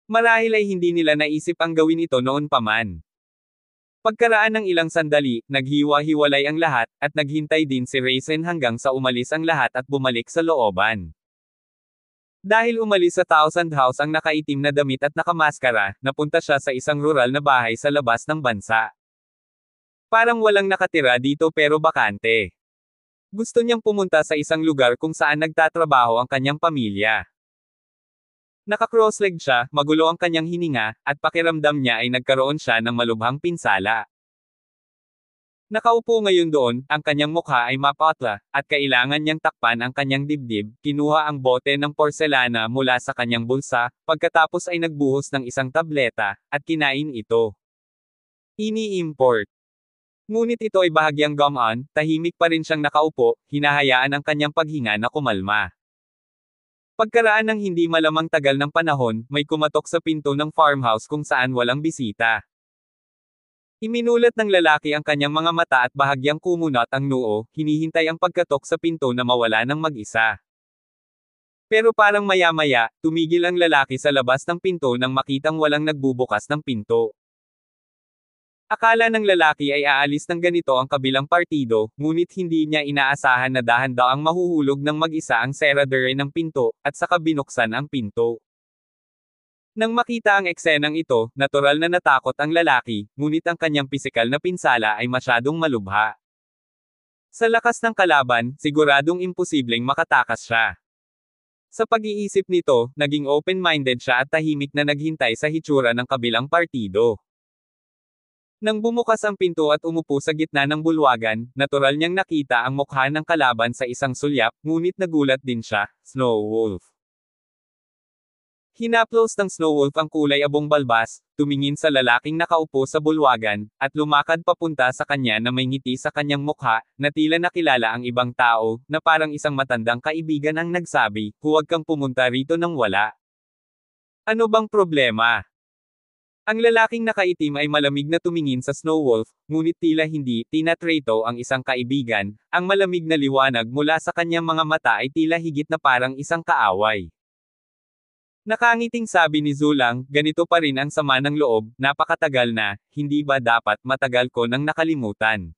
[SPEAKER 1] Marahil ay hindi nila naisip ang gawin ito noon pa man. Pagkaraan ng ilang sandali, naghiwa-hiwalay ang lahat, at naghintay din si Raisin hanggang sa umalis ang lahat at bumalik sa looban. Dahil umalis sa Thousand House ang nakaitim na damit at nakamaskara, napunta siya sa isang rural na bahay sa labas ng bansa. Parang walang nakatira dito pero bakante. Gusto niyang pumunta sa isang lugar kung saan nagtatrabaho ang kanyang pamilya. Naka-cross-leg siya, magulo ang kanyang hininga, at pakiramdam niya ay nagkaroon siya ng malubhang pinsala. Nakaupo ngayon doon, ang kanyang mukha ay mapatla, at kailangan niyang takpan ang kanyang dibdib, kinuha ang bote ng porselana mula sa kanyang bulsa, pagkatapos ay nagbuhos ng isang tableta, at kinain ito. Ini-import. Ngunit ito ay bahagyang gumaan, tahimik pa rin siyang nakaupo, hinahayaan ang kanyang paghinga na kumalma. Pagkaraan ng hindi malamang tagal ng panahon, may kumatok sa pinto ng farmhouse kung saan walang bisita. Iminulat ng lalaki ang kanyang mga mata at bahagyang kumunat ang noo, hinihintay ang pagkatok sa pinto na mawala ng mag-isa. Pero parang maya-maya, tumigil ang lalaki sa labas ng pinto nang makitang walang nagbubukas ng pinto. Akala ng lalaki ay aalis ng ganito ang kabilang partido, ngunit hindi niya inaasahan na dahan-daang mahuhulog ng mag-isa ang seradere ng pinto, at saka binuksan ang pinto. Nang makita ang eksenang ito, natural na natakot ang lalaki, ngunit ang kanyang pisikal na pinsala ay masyadong malubha. Sa lakas ng kalaban, siguradong imposibleng makatakas siya. Sa pag-iisip nito, naging open-minded siya at tahimik na naghintay sa hitsura ng kabilang partido. Nang bumukas ang pinto at umupo sa gitna ng bulwagan, natural niyang nakita ang mukha ng kalaban sa isang sulyap, ngunit nagulat din siya, Snow Wolf. Hinaplos ng Snow Wolf ang kulay abong balbas, tumingin sa lalaking nakaupo sa bulwagan, at lumakad papunta sa kanya na may ngiti sa kanyang mukha, na tila nakilala ang ibang tao, na parang isang matandang kaibigan ang nagsabi, huwag kang pumunta rito nang wala. Ano bang problema? Ang lalaking nakaitim ay malamig na tumingin sa Snow Wolf, ngunit tila hindi tinatrato ang isang kaibigan, ang malamig na liwanag mula sa kanyang mga mata ay tila higit na parang isang kaaway. Nakangiting sabi ni Zulang, ganito pa rin ang sama ng loob, napakatagal na, hindi ba dapat matagal ko nang nakalimutan?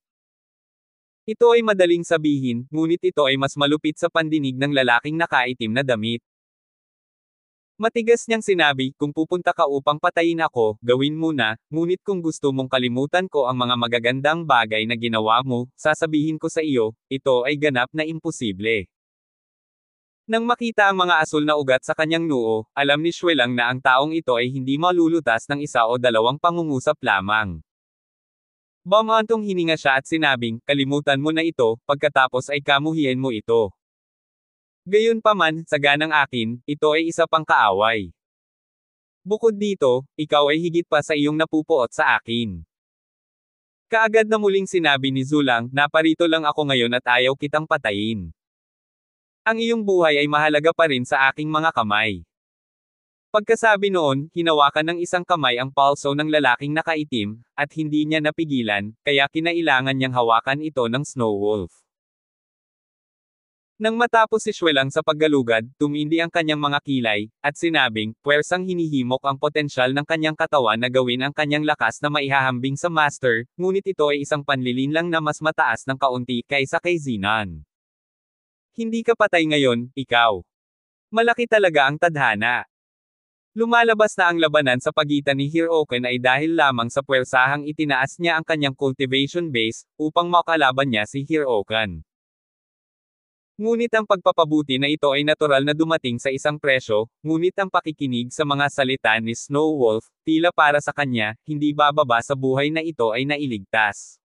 [SPEAKER 1] Ito ay madaling sabihin, ngunit ito ay mas malupit sa pandinig ng lalaking nakaitim na damit. Matigas niyang sinabi, kung pupunta ka upang patayin ako, gawin mo na, ngunit kung gusto mong kalimutan ko ang mga magagandang bagay na ginawa mo, sasabihin ko sa iyo, ito ay ganap na imposible. Nang makita ang mga asul na ugat sa kanyang noo, alam ni Shwelang na ang taong ito ay hindi malulutas ng isa o dalawang pangungusap lamang. Bumantong hininga siya at sinabing, kalimutan mo na ito, pagkatapos ay kamuhian mo ito. Gayunpaman, sa ganang akin, ito ay isa pang kaaway. Bukod dito, ikaw ay higit pa sa iyong napupuot sa akin. Kaagad na muling sinabi ni Zulang, naparito lang ako ngayon at ayaw kitang patayin. Ang iyong buhay ay mahalaga pa rin sa aking mga kamay. Pagkasabi noon, hinawakan ng isang kamay ang palso ng lalaking nakaitim, at hindi niya napigilan, kaya kinailangan niyang hawakan ito ng Snow Wolf. Nang matapos si Shwelang sa paggalugad, tumindi ang kanyang mga kilay, at sinabing, puwersang hinihimok ang potensyal ng kanyang katawan na gawin ang kanyang lakas na maihahambing sa Master, ngunit ito ay isang panlilinlang na mas mataas ng kaunti kaysa kay Zenon. Hindi ka patay ngayon, ikaw. Malaki talaga ang tadhana. Lumalabas na ang labanan sa pagitan ni Hiroken ay dahil lamang sa puwersahang itinaas niya ang kanyang cultivation base, upang makalaban niya si Hiroken. Ngunit ang pagpapabuti na ito ay natural na dumating sa isang presyo, ngunit ang pakikinig sa mga salita ni Snow Wolf, tila para sa kanya, hindi bababa sa buhay na ito ay nailigtas.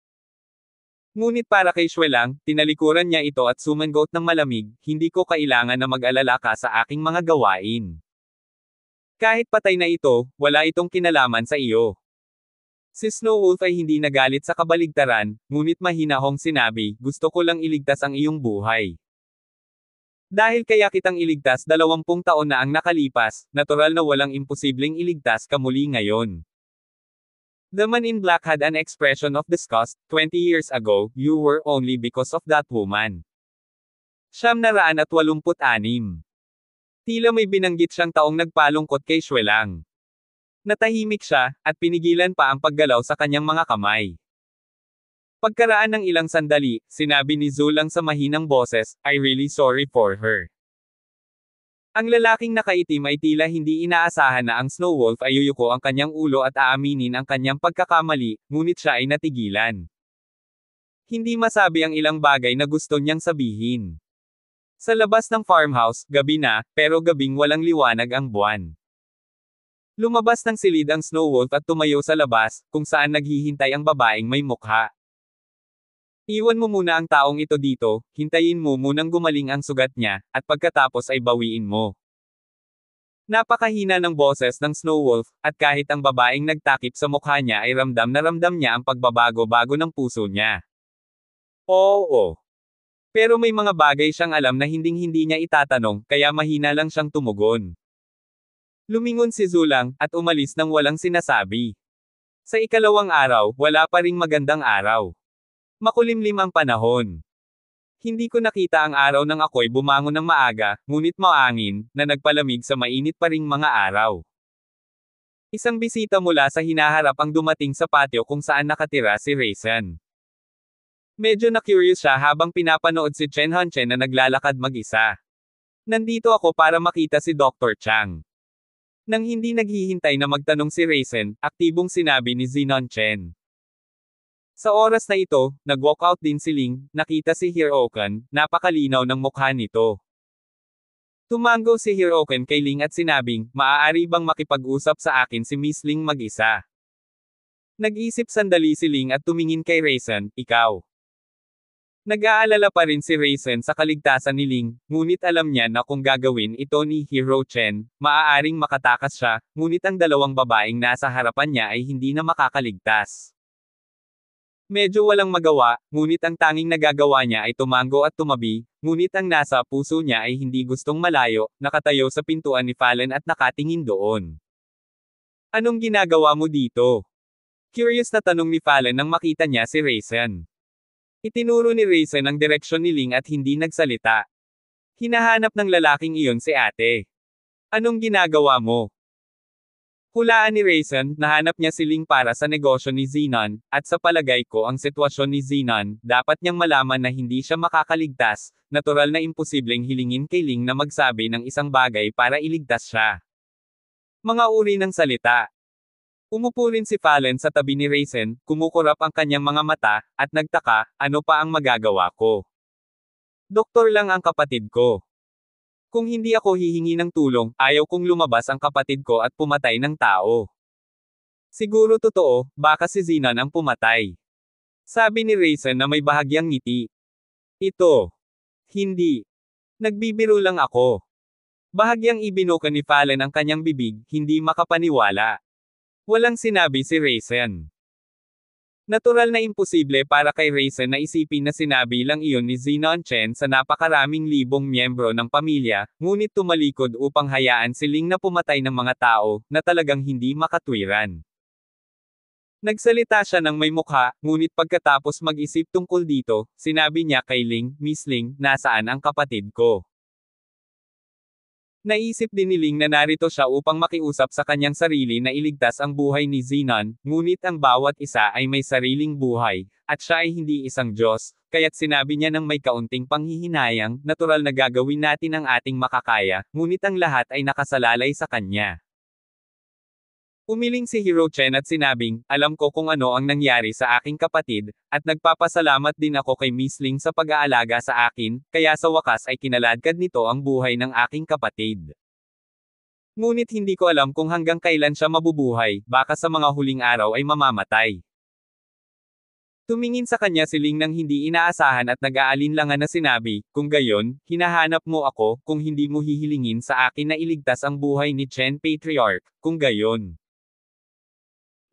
[SPEAKER 1] Ngunit para kay Shwelang, tinalikuran niya ito at sumangot ng malamig, hindi ko kailangan na mag-alala ka sa aking mga gawain. Kahit patay na ito, wala itong kinalaman sa iyo. Si Snow Wolf ay hindi nagalit sa kabaligtaran, ngunit mahinahong sinabi, gusto ko lang iligtas ang iyong buhay. Dahil kaya kitang iligtas 20 taon na ang nakalipas, natural na walang imposibleng iligtas ka muli ngayon. The man in black had an expression of disgust, 20 years ago, you were only because of that woman. 986. Tila may binanggit siyang taong nagpalungkot kay Shwelang. Natahimik siya, at pinigilan pa ang paggalaw sa kanyang mga kamay. Pagkaraan ng ilang sandali, sinabi ni Zulang sa mahinang boses, I'm really sorry for her. Ang lalaking nakaitim ay tila hindi inaasahan na ang Snow Wolf ay yuyuko ang kanyang ulo at aaminin ang kanyang pagkakamali, ngunit siya ay natigilan. Hindi masabi ang ilang bagay na gusto niyang sabihin. Sa labas ng farmhouse, gabi na, pero gabing walang liwanag ang buwan. Lumabas ng silid ang Snow Wolf at tumayo sa labas, kung saan naghihintay ang babaeng may mukha. Iwan mo muna ang taong ito dito, hintayin mo munang gumaling ang sugat niya, at pagkatapos ay bawiin mo. Napakahina ng boses ng Snow Wolf, at kahit ang babaeng nagtakip sa mukha niya ay ramdam na ramdam niya ang pagbabago-bago ng puso niya. Oo. Pero may mga bagay siyang alam na hinding-hindi niya itatanong, kaya mahina lang siyang tumugon. Lumingon si Zulang, at umalis nang walang sinasabi. Sa ikalawang araw, wala pa ring magandang araw. Makulimlim ang panahon. Hindi ko nakita ang araw nang ako'y bumangon ng maaga, ngunit maangin, na nagpalamig sa mainit pa ring mga araw. Isang bisita mula sa hinaharap ang dumating sa patio kung saan nakatira si Raisin. Medyo na-curious siya habang pinapanood si Chen Hanchen na naglalakad mag-isa. Nandito ako para makita si Dr. Chang. Nang hindi naghihintay na magtanong si Raisin, aktibong sinabi ni Zinon Chen. Sa oras na ito, nag-walk out din si Ling, nakita si Hiroken, napakalinaw ng mukha nito. Tumango si Hiroken kay Ling at sinabing, maaari bang makipag-usap sa akin si Miss Ling mag-isa? Nag-isip sandali si Ling at tumingin kay Raisin, ikaw. Nag-aalala pa rin si Raisin sa kaligtasan ni Ling, ngunit alam niya na kung gagawin ito ni Hero Chen, maaaring makatakas siya, ngunit ang dalawang babaeng nasa harapan niya ay hindi na makakaligtas. Medyo walang magawa, ngunit ang tanging nagagawa niya ay tumango at tumabi, ngunit ang nasa puso niya ay hindi gustong malayo, nakatayo sa pintuan ni Fallen at nakatingin doon. Anong ginagawa mo dito? Curious na tanong ni Fallen nang makita niya si Raisin. Itinuro ni Raisin ang direksyon ni Ling at hindi nagsalita. Hinahanap ng lalaking iyon si ate. Anong ginagawa mo? Hulaan ni Raisin, nahanap niya si Ling para sa negosyo ni Zinon, at sa palagay ko ang sitwasyon ni Zinon, dapat niyang malaman na hindi siya makakaligtas, natural na imposibleng hilingin kay Ling na magsabi ng isang bagay para iligtas siya. Mga uri ng salita. Umupo rin si Fallen sa tabi ni Raisin, kumukurap ang kanyang mga mata, at nagtaka, ano pa ang magagawa ko? Doktor lang ang kapatid ko. Kung hindi ako hihingi ng tulong, ayaw kong lumabas ang kapatid ko at pumatay ng tao. Siguro totoo, baka si Zinon ang pumatay. Sabi ni Raisin na may bahagyang ngiti. Ito. Hindi. Nagbibiro lang ako. Bahagyang ibinuka ni Fallen ang kanyang bibig, hindi makapaniwala. Walang sinabi si Raisin. Natural na imposible para kay Raisin na isipin na sinabi lang iyon ni Zinon Chen sa napakaraming libong miyembro ng pamilya, ngunit tumalikod upang hayaan si Ling na pumatay ng mga tao, na talagang hindi makatwiran. Nagsalita siya ng may mukha, ngunit pagkatapos mag-isip tungkol dito, sinabi niya kay Ling, Miss Ling, nasaan ang kapatid ko? Naisip din ni Ling na narito siya upang makiusap sa kanyang sarili na iligtas ang buhay ni Zinon, ngunit ang bawat isa ay may sariling buhay, at siya ay hindi isang Diyos, kaya't sinabi niya ng may kaunting panghihinayang, natural na gagawin natin ang ating makakaya, ngunit ang lahat ay nakasalalay sa kanya. Umiling si Hero Chen at sinabing, alam ko kung ano ang nangyari sa aking kapatid, at nagpapasalamat din ako kay Miss Ling sa pag-aalaga sa akin, kaya sa wakas ay kinaladkad nito ang buhay ng aking kapatid. Ngunit hindi ko alam kung hanggang kailan siya mabubuhay, baka sa mga huling araw ay mamamatay. Tumingin sa kanya si Ling nang hindi inaasahan at nag-aalinlangan na sinabi, kung gayon, hinahanap mo ako, kung hindi mo hihilingin sa akin na iligtas ang buhay ni Chen Patriarch, kung gayon.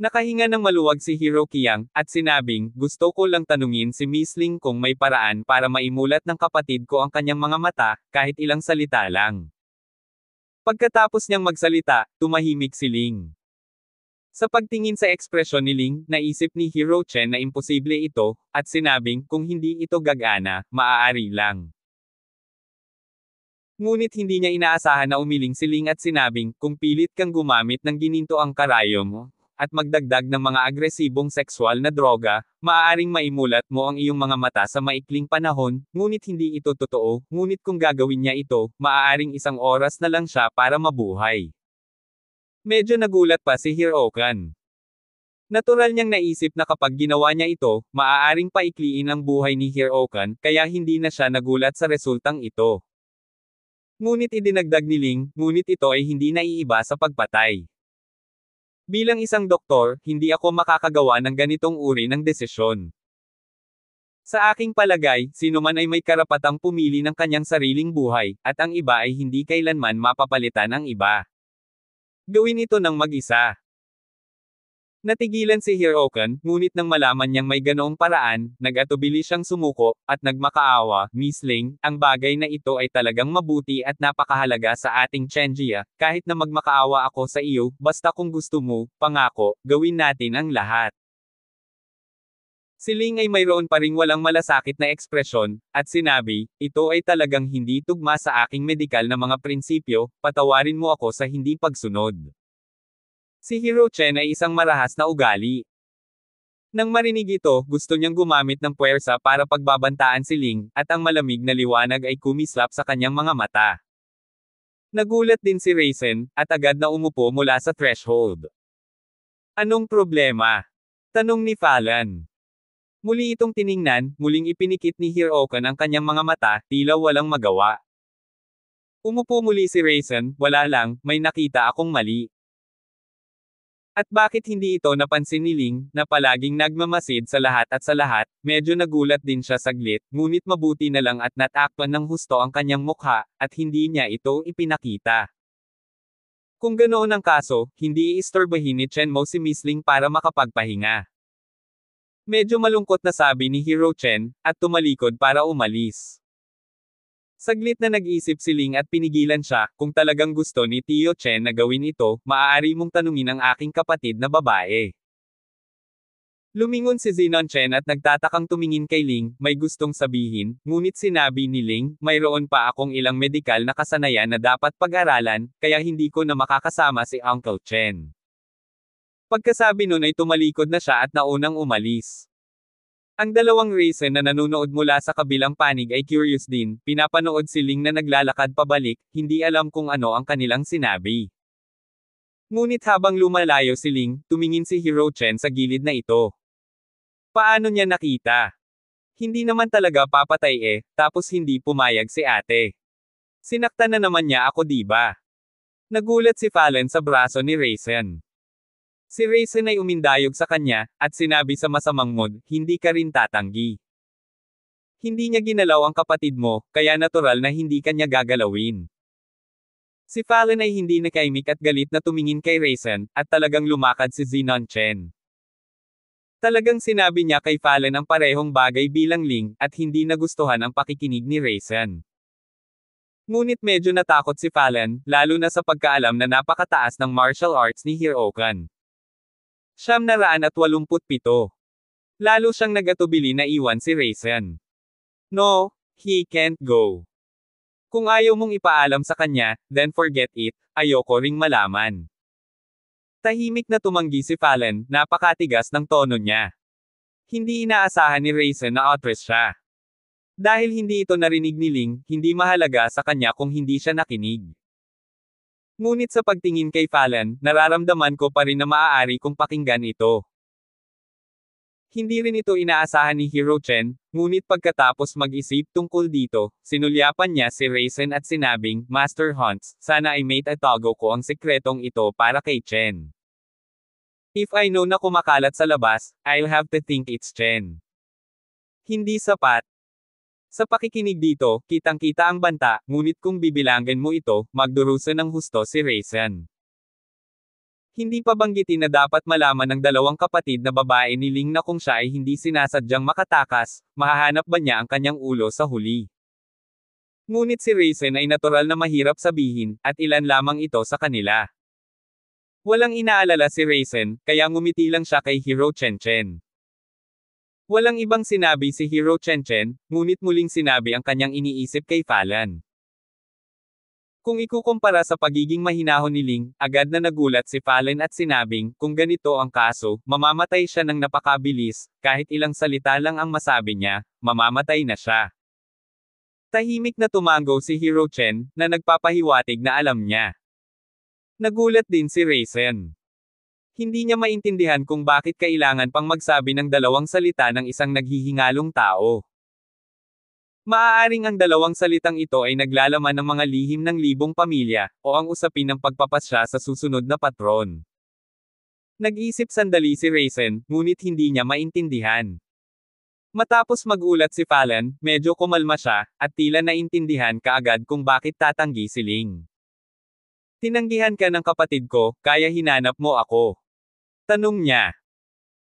[SPEAKER 1] Nakahinga ng maluwag si Hero Qiang, at sinabing, gusto ko lang tanungin si Miss Ling kung may paraan para maimulat ng kapatid ko ang kanyang mga mata, kahit ilang salita lang. Pagkatapos niyang magsalita, tumahimik si Ling. Sa pagtingin sa ekspresyon ni Ling, naisip ni Hero Chen na imposible ito, at sinabing, kung hindi ito gagana, maaari lang. Ngunit hindi niya inaasahan na umiling si Ling at sinabing, kung pilit kang gumamit ng gininto ang karayo mo, at magdagdag ng mga agresibong sexual na droga, maaaring maimulat mo ang iyong mga mata sa maikling panahon, ngunit hindi ito totoo, ngunit kung gagawin niya ito, maaaring isang oras na lang siya para mabuhay. Medyo nagulat pa si Hiroken. Natural niyang naisip na kapag ginawa niya ito, maaaring paikliin ang buhay ni Hiroken, kaya hindi na siya nagulat sa resultang ito. Ngunit idinagdag ni Ling, ngunit ito ay hindi naiiba sa pagpatay. Bilang isang doktor, hindi ako makakagawa ng ganitong uri ng desisyon. Sa aking palagay, sino man ay may karapatang pumili ng kanyang sariling buhay, at ang iba ay hindi kailanman mapapalitan ng iba. Gawin ito ng mag-isa. Natigilan si Hiroken, ngunit nang malaman niyang may ganoong paraan, nag-atubili siyang sumuko, at nagmakaawa, Miss Ling, ang bagay na ito ay talagang mabuti at napakahalaga sa ating Chenjia, kahit na magmakaawa ako sa iyo, basta kung gusto mo, pangako, gawin natin ang lahat. Si Ling ay mayroon pa ring walang malasakit na ekspresyon, at sinabi, ito ay talagang hindi tugma sa aking medikal na mga prinsipyo, patawarin mo ako sa hindi pagsunod. Si Hero Chen ay isang marahas na ugali. Nang marinig ito, gusto niyang gumamit ng puwersa para pagbabantaan si Ling, at ang malamig na liwanag ay kumislap sa kanyang mga mata. Nagulat din si Raisin, at agad na umupo mula sa threshold. Anong problema? Tanong ni Falan. Muli itong tiningnan, muling ipinikit ni Hirokan ang kanyang mga mata, tila walang magawa. Umupo muli si Raisin, wala lang, may nakita akong mali. At bakit hindi ito napansin ni Ling, na palaging nagmamasid sa lahat at sa lahat, medyo nagulat din siya saglit, ngunit mabuti na lang at natakpan ng husto ang kanyang mukha, at hindi niya ito ipinakita. Kung ganoon ang kaso, hindi iistorbahin ni Chen Mo si Miss Ling para makapagpahinga. Medyo malungkot na sabi ni Hero Chen, at tumalikod para umalis. Saglit na nag-isip si Ling at pinigilan siya, kung talagang gusto ni Tio Chen na gawin ito, maaari mong tanungin ang aking kapatid na babae. Lumingon si Zinon Chen at nagtatakang tumingin kay Ling, may gustong sabihin, ngunit sinabi ni Ling, mayroon pa akong ilang medikal na kasanayan na dapat pag-aralan, kaya hindi ko na makakasama si Uncle Chen. Pagkasabi nun ay tumalikod na siya at naunang umalis. Ang dalawang Raisin na nanunood mula sa kabilang panig ay curious din, pinapanood si Ling na naglalakad pabalik, hindi alam kung ano ang kanilang sinabi. Ngunit habang lumalayo si Ling, tumingin si Hero Chen sa gilid na ito. Paano niya nakita? Hindi naman talaga papatay tapos hindi pumayag si ate. Sinaktan na naman niya ako diba? Nagulat si Fallen sa braso ni Raisin. Si Raisin ay umindayog sa kanya, at sinabi sa masamang mood, hindi ka rin tatanggi. Hindi niya ginalaw ang kapatid mo, kaya natural na hindi kanya gagalawin. Si Fallen ay hindi nakaimik at galit na tumingin kay Raisin, at talagang lumakad si Zinon Chen. Talagang sinabi niya kay Fallen ang parehong bagay bilang Ling, at hindi nagustuhan ang pakikinig ni Raisin. Ngunit medyo natakot si Fallen, lalo na sa pagkaalam na napakataas ng martial arts ni Hirokan. 987. Lalo siyang nagatubili na iwan si Raisin. No, he can't go. Kung ayaw mong ipaalam sa kanya, then forget it, ayoko ring malaman. Tahimik na tumanggi si Fallen, napakatigas ng tono niya. Hindi inaasahan ni Raisin na actress siya. Dahil hindi ito narinig ni Ling, hindi mahalaga sa kanya kung hindi siya nakinig. Ngunit sa pagtingin kay Fallen, nararamdaman ko pa rin na maaari kong pakinggan ito. Hindi rin ito inaasahan ni Hero Chen, ngunit pagkatapos mag-isip tungkol dito, sinulyapan niya si Raisin at sinabing, Master Hunts, sana ay may tatago ko ang sekretong ito para kay Chen. If I know na kumakalat sa labas, I'll have to think it's Chen. Hindi sapat. Sa pakikinig dito, kitang-kita ang banta, ngunit kung bibilangin mo ito, magdurusa ng husto si Raisin. Hindi pa banggitin na dapat malaman ng dalawang kapatid na babae ni Ling na kung siya ay hindi sinasadyang makatakas, mahahanap ba niya ang kanyang ulo sa huli. Ngunit si Raisin ay natural na mahirap sabihin, at ilan lamang ito sa kanila. Walang inaalala si Raisin, kaya ngumiti lang siya kay Hero Chen Chen. Walang ibang sinabi si Hero Chen Chen, ngunit muling sinabi ang kanyang iniisip kay Fallen. Kung ikukumpara sa pagiging mahinahon ni Ling, agad na nagulat si Fallen at sinabing, kung ganito ang kaso, mamamatay siya ng napakabilis, kahit ilang salita lang ang masabi niya, mamamatay na siya. Tahimik na tumango si Hero Chen, na nagpapahiwatig na alam niya. Nagulat din si Raisin. Hindi niya maintindihan kung bakit kailangan pang magsabi ng dalawang salita ng isang naghihingalong tao. Maaaring ang dalawang salitang ito ay naglalaman ng mga lihim ng libong pamilya, o ang usapin ng pagpapasya sa susunod na patron. Nag-isip sandali si Raisin, ngunit hindi niya maintindihan. Matapos magulat si Fallen, medyo kumalma siya, at tila naintindihan kaagad kung bakit tatanggi si Ling. Tinanggihan ka ng kapatid ko, kaya hinanap mo ako. Tanong niya.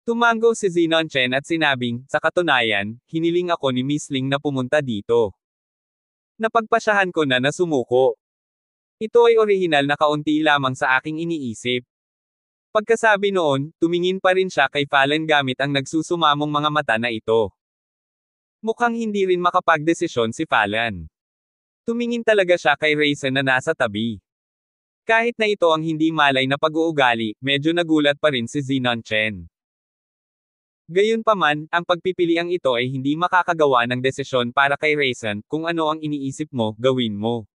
[SPEAKER 1] Tumango si Zinon Chen at sinabing, sa katunayan, hiniling ako ni Miss Ling na pumunta dito. Napagpasyahan ko na sumuko. Ito ay orihinal na kaunti lamang sa aking iniisip. Pagkasabi noon, tumingin pa rin siya kay Fallen gamit ang nagsusumamong mga mata na ito. Mukhang hindi rin makapagdesisyon si Fallen. Tumingin talaga siya kay Raisin na nasa tabi. Kahit na ito ang hindi malay na pag-uugali, medyo nagulat pa rin si Zinon Chen. Gayunpaman, ang pagpipiliang ito ay hindi makakagawa ng desisyon para kay Raisin, kung ano ang iniisip mo, gawin mo.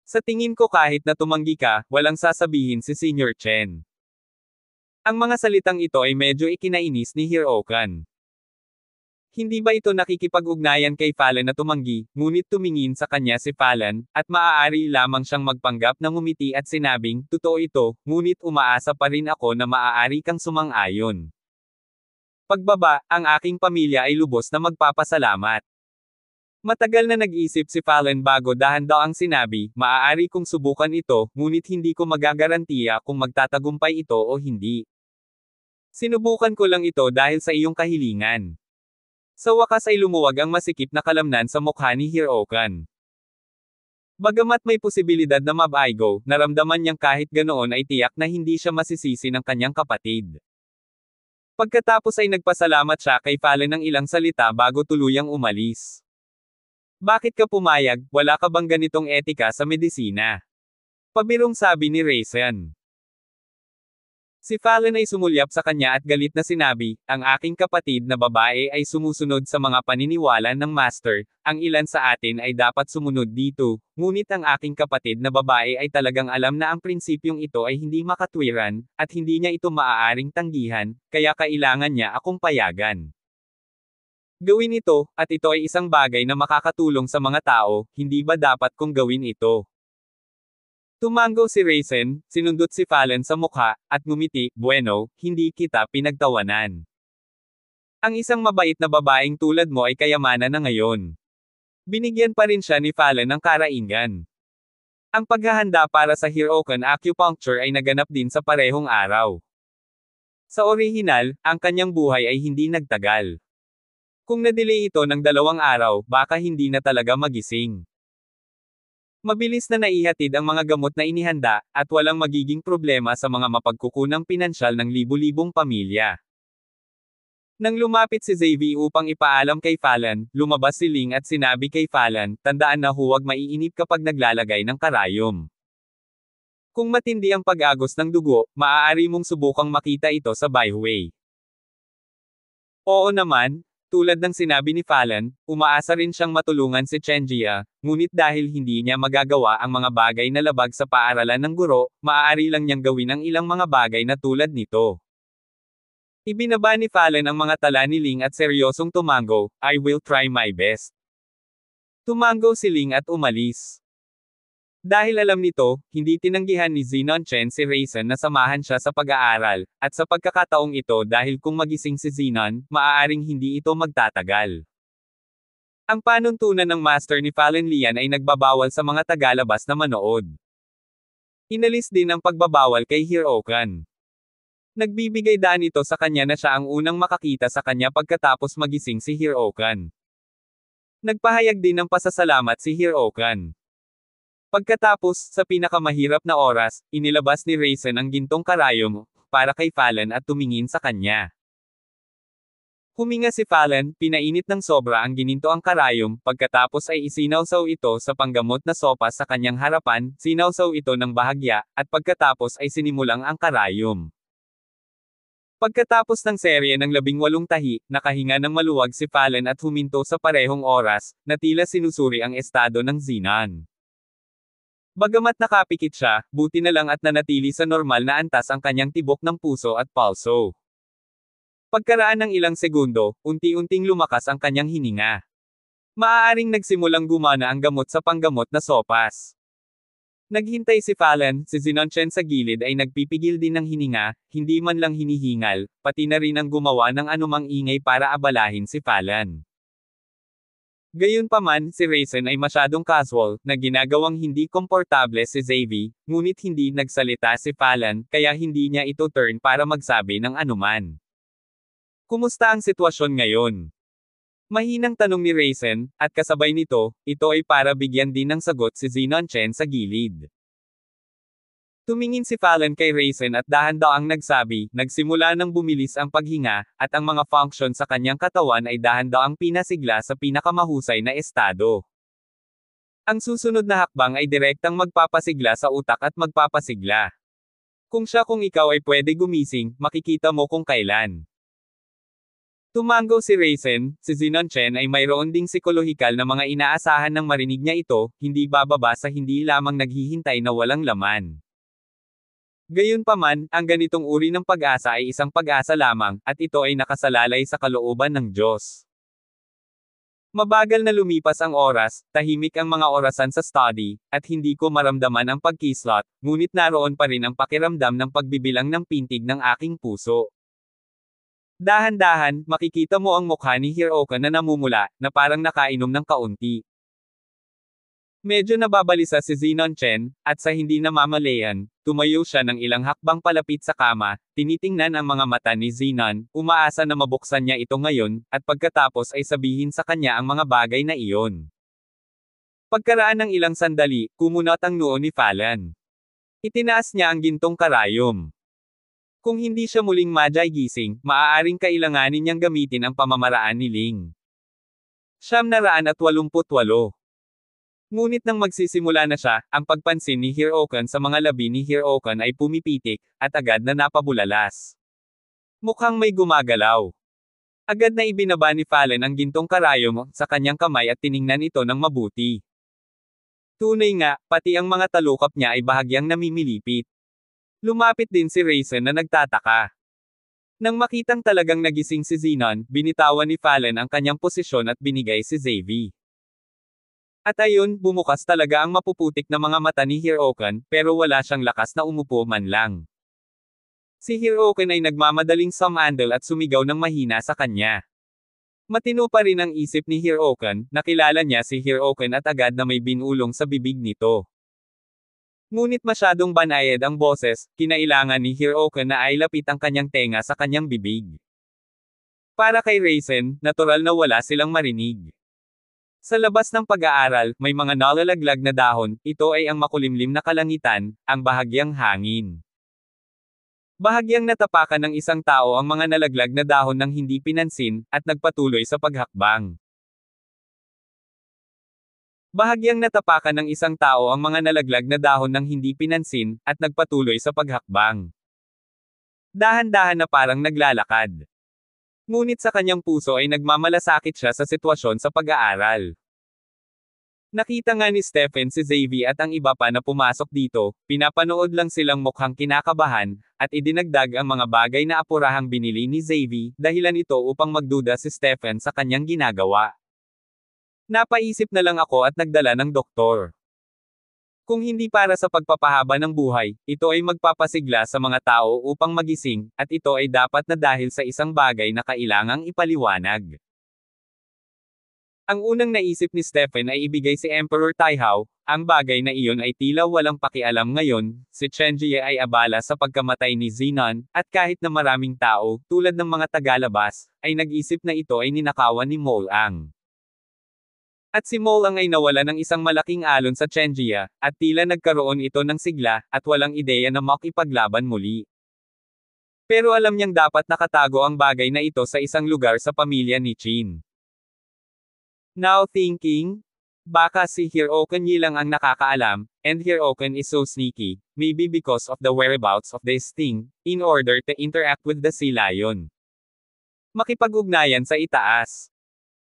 [SPEAKER 1] Sa tingin ko kahit na tumanggi ka, walang sasabihin si Senior Chen. Ang mga salitang ito ay medyo ikinainis ni Hirookan. Hindi ba ito nakikipag-ugnayan kay Fallon na tumanggi, ngunit tumingin sa kanya si Fallon, at maaari lamang siyang magpanggap na ngumiti at sinabing, totoo ito, ngunit umaasa pa rin ako na maaari kang sumang-ayon. Pagbaba, ang aking pamilya ay lubos na magpapasalamat. Matagal na nag-isip si Fallon bago dahan-dahang sinabi, maaari kong subukan ito, ngunit hindi ko magagarantiya kung magtatagumpay ito o hindi. Sinubukan ko lang ito dahil sa iyong kahilingan. Sa wakas ay lumuwag ang masikip na kalamnan sa mukha ni Hirookan. Bagamat may posibilidad na mabaigo, naramdaman niyang kahit ganoon ay tiyak na hindi siya masisisi ng kanyang kapatid. Pagkatapos ay nagpasalamat siya kay Fallon ng ilang salita bago tuluyang umalis. Bakit ka pumayag, wala ka bang ganitong etika sa medisina? Pabirong sabi ni Raisin. Si Fallon ay sumulyap sa kanya at galit na sinabi, ang aking kapatid na babae ay sumusunod sa mga paniniwala ng master, ang ilan sa atin ay dapat sumunod dito, ngunit ang aking kapatid na babae ay talagang alam na ang prinsipyong ito ay hindi makatwiran, at hindi niya ito maaaring tanggihan, kaya kailangan niya akong payagan. Gawin ito, at ito ay isang bagay na makakatulong sa mga tao, hindi ba dapat kong gawin ito? Tumango si Raisin, sinundot si Fallon sa mukha, at ngumiti, bueno, hindi kita pinagtawanan. Ang isang mabait na babaeng tulad mo ay kayamanan na ngayon. Binigyan pa rin siya ni Fallon ng karaingan. Ang paghahanda para sa Hirookan acupuncture ay naganap din sa parehong araw. Sa orihinal, ang kanyang buhay ay hindi nagtagal. Kung na-delay ito ng 2 araw, baka hindi na talaga magising. Mabilis na naihatid ang mga gamot na inihanda, at walang magiging problema sa mga mapagkukunang pinansyal ng libu-libong pamilya. Nang lumapit si Xavier upang ipaalam kay Fallon, lumabas si Ling at sinabi kay Fallon, tandaan na huwag maiinip kapag naglalagay ng karayom. Kung matindi ang pag-agos ng dugo, maaari mong subukang makita ito sa byway. Oo naman. Tulad ng sinabi ni Fallon, umaasa rin siyang matulungan si Chenjia, ngunit dahil hindi niya magagawa ang mga bagay na labag sa paaralan ng guro, maaari lang niyang gawin ang ilang mga bagay na tulad nito. Ibinaba ni Fallon ang mga tala ni Ling at seryosong tumango, I will try my best. Tumango si Ling at umalis. Dahil alam nito, hindi tinanggihan ni Zinon Chen si Raisin na samahan siya sa pag-aaral, at sa pagkakataong ito dahil kung magising si Zinon, maaaring hindi ito magtatagal. Ang panuntunan ng master ni Fallon Lian ay nagbabawal sa mga tagalabas na manood. Inalis din ang pagbabawal kay Hirookan. Nagbibigay daan ito sa kanya na siya ang unang makakita sa kanya pagkatapos magising si Hirookan. Nagpahayag din ng pasasalamat si Hirookan. Pagkatapos, sa pinakamahirap na oras, inilabas ni Raisin ang gintong karayom, para kay Fallon at tumingin sa kanya. Huminga si Fallon, pinainit ng sobra ang ginintoang karayom, pagkatapos ay isinawsaw ito sa panggamot na sopa sa kanyang harapan, sinawsaw ito ng bahagya, at pagkatapos ay sinimulang ang karayom. Pagkatapos ng serye ng 18 tahi, nakahinga ng maluwag si Fallon at huminto sa parehong oras, na tila sinusuri ang estado ng Zinon. Bagamat nakapikit siya, buti na lang at nanatili sa normal na antas ang kanyang tibok ng puso at palso. Pagkaraan ng ilang segundo, unti-unting lumakas ang kanyang hininga. Maaaring nagsimulang gumana ang gamot sa panggamot na sopas. Naghintay si Fallon, si Zinon Chen sa gilid ay nagpipigil din ng hininga, hindi man lang hinihingal, pati na rin ang gumawa ng anumang ingay para abalahin si Fallon. Gayunpaman, si Raisin ay masyadong casual, na ginagawang hindi komportable si Xavier, ngunit hindi nagsalita si Fallon, kaya hindi niya ito turn para magsabi ng anuman. Kumusta ang sitwasyon ngayon? Mahinang tanong ni Raisin, at kasabay nito, ito ay para bigyan din ng sagot si Zinon Chen sa gilid. Tumingin si Fallon kay Raisin at dahan-daang nagsabi, nagsimula nang bumilis ang paghinga, at ang mga function sa kanyang katawan ay dahan-daang pinasigla sa pinakamahusay na estado. Ang susunod na hakbang ay direktang magpapasigla sa utak at magpapasigla. Kung ikaw ay pwede gumising, makikita mo kung kailan. Tumango si Raisin, si Zinon Chen ay mayroon ding psikolohikal na mga inaasahan ng marinig niya ito, hindi bababa sa hindi lamang naghihintay na walang laman. Gayunpaman, ang ganitong uri ng pag-asa ay isang pag-asa lamang, at ito ay nakasalalay sa kalooban ng Diyos. Mabagal na lumipas ang oras, tahimik ang mga orasan sa study, at hindi ko maramdaman ang pagkislot, ngunit naroon pa rin ang pakiramdam ng pagbibilang ng pintig ng aking puso. Dahan-dahan, makikita mo ang mukha ni Hiroka na namumula, na parang nakainom ng kaunti. Medyo nababalisa si Zinon Chen, at sa hindi namamalayan, tumayo siya ng ilang hakbang palapit sa kama, tinitingnan ang mga mata ni Zinon, umaasa na mabuksan niya ito ngayon, at pagkatapos ay sabihin sa kanya ang mga bagay na iyon. Pagkaraan ng ilang sandali, kumunot ang noo ni Fallon. Itinaas niya ang gintong karayom. Kung hindi siya muling madyay gising, maaaring kailanganin niyang gamitin ang pamamaraan ni Ling. 988. Ngunit nang magsisimula na siya, ang pagpansin ni Hirokan sa mga labi ni Hirokan ay pumipitik, at agad na napabulalas. Mukhang may gumagalaw. Agad na ibinaba ni Fallon ang gintong karayom sa kanyang kamay at tiningnan ito ng mabuti. Tunay nga, pati ang mga talukap niya ay bahagyang namimilipit. Lumapit din si Raisin na nagtataka. Nang makitang talagang nagising si Zinon, binitawan ni Fallon ang kanyang posisyon at binigay si Xavi. At ayun, bumukas talaga ang mapuputik na mga mata ni Hirokan, pero wala siyang lakas na umupo man lang. Si Hirokan ay nagmamadaling sumandal at sumigaw ng mahina sa kanya. Matino pa rin ang isip ni Hirokan, nakilala niya si Hirokan at agad na may binulong sa bibig nito. Ngunit masyadong banayad ang boses, kinailangan ni Hirokan na ay lapit ang kanyang tenga sa kanyang bibig. Para kay Raisin, natural na wala silang marinig. Sa labas ng pag-aaral, may mga nalalaglag na dahon, ito ay ang makulimlim na kalangitan, ang bahagyang hangin. Bahagyang natapakan ng isang tao ang mga nalaglag na dahon ng hindi pinansin, at nagpatuloy sa paghakbang. Bahagyang natapakan ng isang tao ang mga nalaglag na dahon ng hindi pinansin, at nagpatuloy sa paghakbang. Dahan-dahan na parang naglalakad. Ngunit sa kanyang puso ay nagmamalasakit siya sa sitwasyon sa pag-aaral. Nakita nga ni Stephen si Xavi at ang iba pa na pumasok dito, pinapanood lang silang mukhang kinakabahan, at idinagdag ang mga bagay na apurahang binili ni Xavi, dahilan ito upang magduda si Stephen sa kanyang ginagawa. Napaisip na lang ako at nagdala ng doktor. Kung hindi para sa pagpapahaba ng buhay, ito ay magpapasigla sa mga tao upang magising, at ito ay dapat na dahil sa isang bagay na kailangang ipaliwanag. Ang unang naisip ni Stephen ay ibigay si Emperor Taihao, ang bagay na iyon ay tila walang pakialam ngayon, si Chenjie ay abala sa pagkamatay ni Zinon, at kahit na maraming tao, tulad ng mga tagalabas, ay nag-isip na ito ay ninakawan ni Molang. At si Molang ay nawala ng isang malaking alon sa Chenjia, at tila nagkaroon ito ng sigla, at walang ideya na makipaglaban muli. Pero alam niyang dapat nakatago ang bagay na ito sa isang lugar sa pamilya ni Qin. Now thinking, baka si Hirokan lang ang nakakaalam, and Hirokan is so sneaky, maybe because of the whereabouts of this thing, in order to interact with the sea lion. Makipag-ugnayan sa itaas.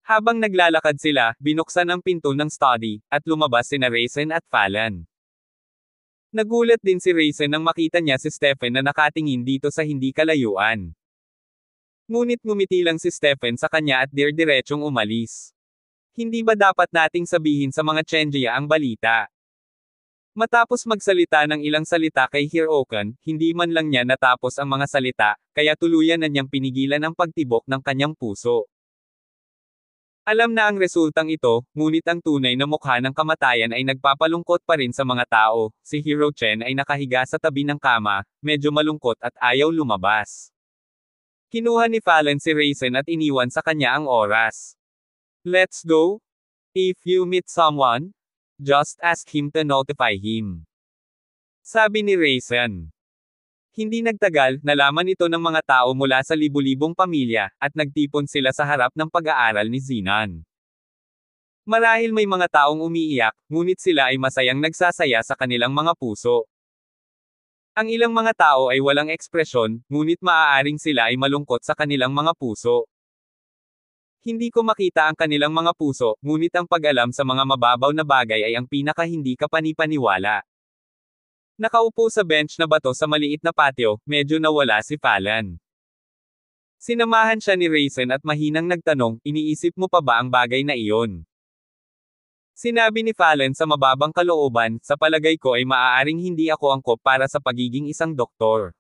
[SPEAKER 1] Habang naglalakad sila, binuksan ang pinto ng study, at lumabas sina Raisin at Fallon. Nagulat din si Raisin nang makita niya si Stephen na nakatingin dito sa hindi kalayuan. Ngunit ngumiti lang si Stephen sa kanya at diretsyong umalis. Hindi ba dapat nating sabihin sa mga Chenjia ang balita? Matapos magsalita ng ilang salita kay Hirokan, hindi man lang niya natapos ang mga salita, kaya tuluyan na niyang pinigilan ang pagtibok ng kanyang puso. Alam na ang resultang ito, ngunit ang tunay na mukha ng kamatayan ay nagpapalungkot pa rin sa mga tao. Si Hirochen ay nakahiga sa tabi ng kama, medyo malungkot at ayaw lumabas. Kinuha ni Fallon si Raisin at iniwan sa kanya ang oras. Let's go? If you meet someone, just ask him to notify him. Sabi ni Raisin. Hindi nagtagal, nalaman ito ng mga tao mula sa libu-libong pamilya, at nagtipon sila sa harap ng pag-aaral ni Zinon. Marahil may mga taong umiiyak, ngunit sila ay masayang nagsasaya sa kanilang mga puso. Ang ilang mga tao ay walang ekspresyon, ngunit maaaring sila ay malungkot sa kanilang mga puso. Hindi ko makita ang kanilang mga puso, ngunit ang pag-alam sa mga mababaw na bagay ay ang pinaka hindi kapanipaniwala. Nakaupo sa bench na bato sa maliit na patio, medyo nawala si Fallon. Sinamahan siya ni Raisin at mahinang nagtanong, iniisip mo pa ba ang bagay na iyon? Sinabi ni Fallon sa mababang kalooban, sa palagay ko ay maaaring hindi ako angkop para sa pagiging isang doktor.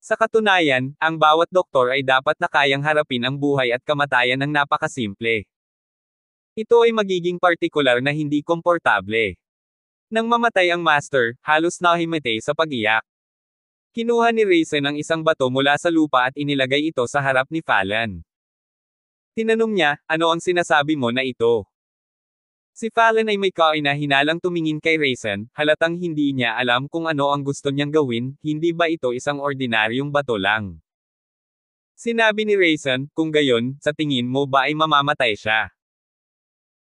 [SPEAKER 1] Sa katunayan, ang bawat doktor ay dapat na kayang harapin ang buhay at kamatayan ng napakasimple. Ito ay magiging partikular na hindi komportable. Nang mamatay ang master, halos nahimatay sa pag-iyak. Kinuha ni Raisin ang isang bato mula sa lupa at inilagay ito sa harap ni Fallon. Tinanong niya, ano ang sinasabi mo na ito? Si Fallon ay may kaina-hinalang tumingin kay Raisin, halatang hindi niya alam kung ano ang gusto niyang gawin, hindi ba ito isang ordinaryong bato lang? Sinabi ni Raisin, kung gayon, sa tingin mo ba ay mamamatay siya?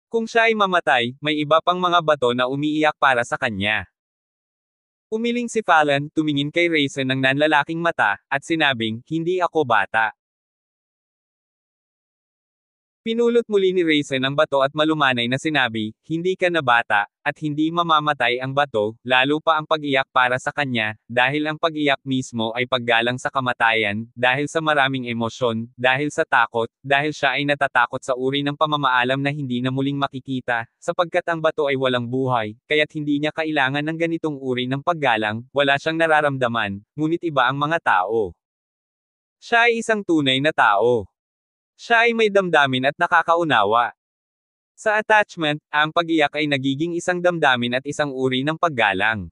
[SPEAKER 1] Kung siya ay mamatay, may iba pang mga bato na umiiyak para sa kanya. Umiling si Fallon, tumingin kay Raisin ng nanlalaking mata, at sinabing, hindi ako bata. Pinulot muli ni Raisin ang bato at malumanay na sinabi, hindi ka na bata, at hindi mamamatay ang bato, lalo pa ang pag-iyak para sa kanya, dahil ang pag-iyak mismo ay paggalang sa kamatayan, dahil sa maraming emosyon, dahil sa takot, dahil siya ay natatakot sa uri ng pamamaalam na hindi na muling makikita, sapagkat ang bato ay walang buhay, kaya't hindi niya kailangan ng ganitong uri ng paggalang, wala siyang nararamdaman, ngunit iba ang mga tao. Siya ay isang tunay na tao. Siya ay may damdamin at nakakaunawa. Sa attachment, ang pag-iyak ay nagiging isang damdamin at isang uri ng paggalang.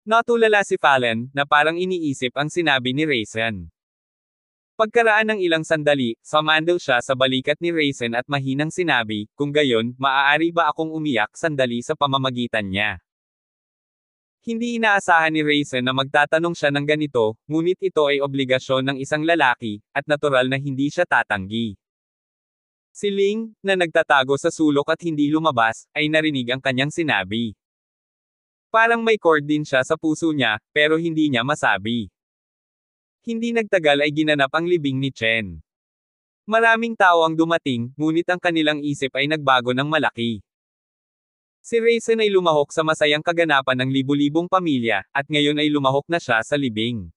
[SPEAKER 1] Natulala si Fallon, na parang iniisip ang sinabi ni Raisin. Pagkaraan ng ilang sandali, sumandal siya sa balikat ni Raisin at mahinang sinabi, kung gayon, maaari ba akong umiyak sandali sa pamamagitan niya? Hindi inaasahan ni Raisin na magtatanong siya ng ganito, ngunit ito ay obligasyon ng isang lalaki, at natural na hindi siya tatanggi. Si Ling, na nagtatago sa sulok at hindi lumabas, ay narinig ang kanyang sinabi. Parang may chord din siya sa puso niya, pero hindi niya masabi. Hindi nagtagal ay ginanap ang libing ni Chen. Maraming tao ang dumating, ngunit ang kanilang isip ay nagbago ng malaki. Si Raisin ay lumahok sa masayang kaganapan ng libu-libong pamilya, at ngayon ay lumahok na siya sa libing.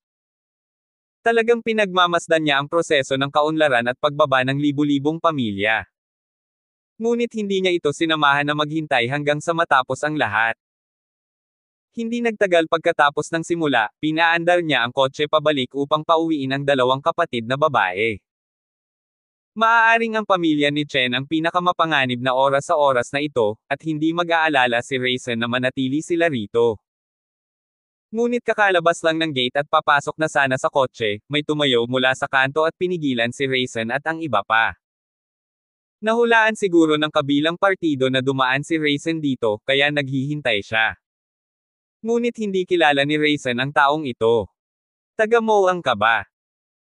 [SPEAKER 1] Talagang pinagmamasdan niya ang proseso ng kaunlaran at pagbaba ng libu-libong pamilya. Ngunit hindi niya ito sinamahan na maghintay hanggang sa matapos ang lahat. Hindi nagtagal pagkatapos ng simula, pinaandar niya ang kotse pabalik upang pauwiin ang dalawang kapatid na babae. Maaaring ang pamilya ni Chen ang pinakamapanganib na oras sa oras na ito, at hindi mag-aalala si Raisin na manatili sila rito. Ngunit kakalabas lang ng gate at papasok na sana sa kotse, may tumayo mula sa kanto at pinigilan si Raisin at ang iba pa. Nahulaan siguro ng kabilang partido na dumaan si Raisin dito, kaya naghihintay siya. Ngunit hindi kilala ni Raisin ang taong ito. Taga-Moang ka ba?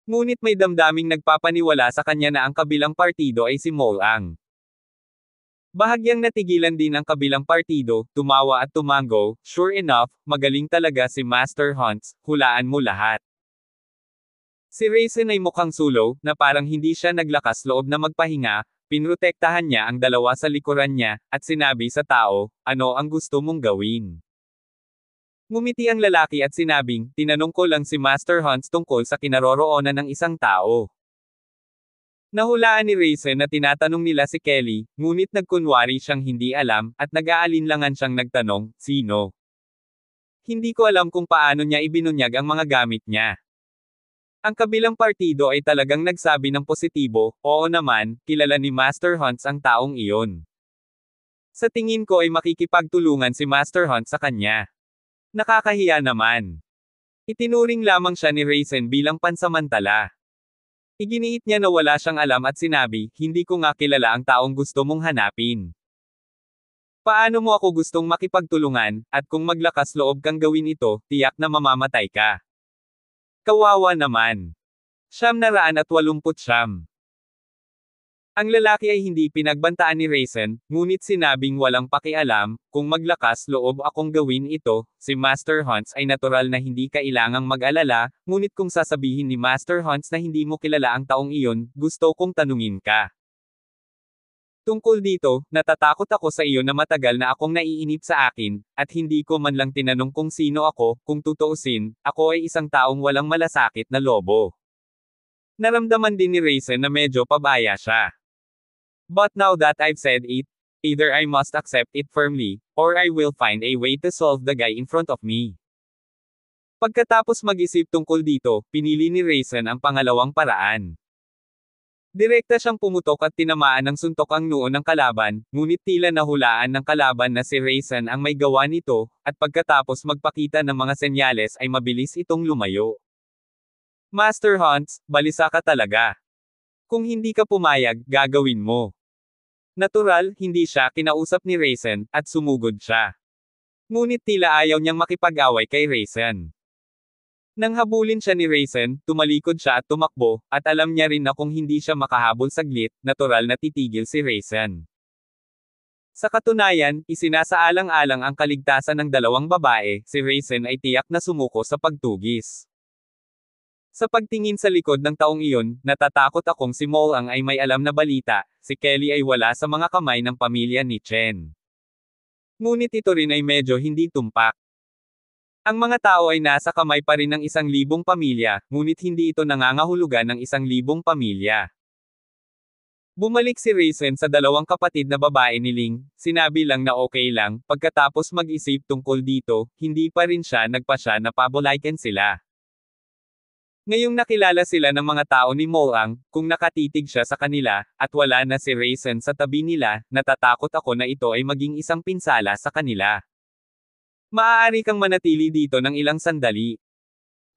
[SPEAKER 1] Ngunit may damdaming nagpapaniwala sa kanya na ang kabilang partido ay si Moang. Bahagyang natigilan din ang kabilang partido, tumawa at tumango, sure enough, magaling talaga si Master Hunts, hulaan mo lahat. Si Raisin ay mukhang sulo, na parang hindi siya naglakas loob na magpahinga, pinrotektahan niya ang dalawa sa likuran niya, at sinabi sa tao, ano ang gusto mong gawin? Ngumiti ang lalaki at sinabing, tinanong ko lang si Master Hunts tungkol sa kinaroroonan ng isang tao. Nahulaan ni Raisin na tinatanong nila si Kelly, ngunit nagkunwari siyang hindi alam, at nag-aalinlangan siyang nagtanong, sino? Hindi ko alam kung paano niya ibinunyag ang mga gamit niya. Ang kabilang partido ay talagang nagsabi ng positibo, oo naman, kilala ni Master Hunts ang taong iyon. Sa tingin ko ay makikipagtulungan si Master Hunts sa kanya. Nakakahiya naman. Itinuring lamang siya ni Raisin bilang pansamantala. Iginiit niya na wala siyang alam at sinabi, hindi ko nga kilala ang taong gusto mong hanapin. Paano mo ako gustong makipagtulungan, at kung maglakas loob kang gawin ito, tiyak na mamamatay ka. Kawawa naman. 989. Ang lalaki ay hindi pinagbantaan ni Raisin, ngunit sinabing walang pakialam, kung maglakas loob akong gawin ito, si Master Hunts ay natural na hindi kailangang mag-alala, ngunit kung sasabihin ni Master Hunts na hindi mo kilala ang taong iyon, gusto kong tanungin ka. Tungkol dito, natatakot ako sa iyo na matagal na akong naiinip sa akin, at hindi ko man lang tinanong kung sino ako, kung tutuusin, ako ay isang taong walang malasakit na lobo. Naramdaman din ni Raisin na medyo pabaya siya. But now that I've said it, either I must accept it firmly, or I will find a way to solve the guy in front of me. Pagkatapos mag-isip tungkol dito, pinili ni Raisin ang pangalawang paraan. Direkta siyang pumutok at tinamaan ng suntok ang noo ng kalaban, ngunit tila nahulaan ng kalaban na si Raisin ang may gawa nito, at pagkatapos magpakita ng mga senyales ay mabilis itong lumayo. Master Hunts, balisa ka talaga. Kung hindi ka pumayag, gagawin mo. Natural, hindi siya kinausap ni Raisin, at sumugod siya. Ngunit tila ayaw niyang makipag-away kay Raisin. Nang habulin siya ni Raisin, tumalikod siya at tumakbo, at alam niya rin na kung hindi siya makahabol saglit, natural na titigil si Raisin. Sa katunayan, isinasaalang-alang ang kaligtasan ng dalawang babae, si Raisin ay tiyak na sumuko sa pagtugis. Sa pagtingin sa likod ng taong iyon, natatakot akong si Moang ay may alam na balita, si Kelly ay wala sa mga kamay ng pamilya ni Chen. Ngunit ito rin ay medyo hindi tumpak. Ang mga tao ay nasa kamay pa rin ng 1,000 pamilya, ngunit hindi ito nangangahulugan ng 1,000 pamilya. Bumalik si Raisin sa dalawang kapatid na babae ni Ling, sinabi lang na okay lang, pagkatapos mag-isip tungkol dito, hindi pa rin siya nagpasya na pabolaiken sila. Ngayong nakilala sila ng mga tao ni Moang, kung nakatitig siya sa kanila, at wala na si Raisin sa tabi nila, natatakot ako na ito ay maging isang pinsala sa kanila. Maaari kang manatili dito ng ilang sandali.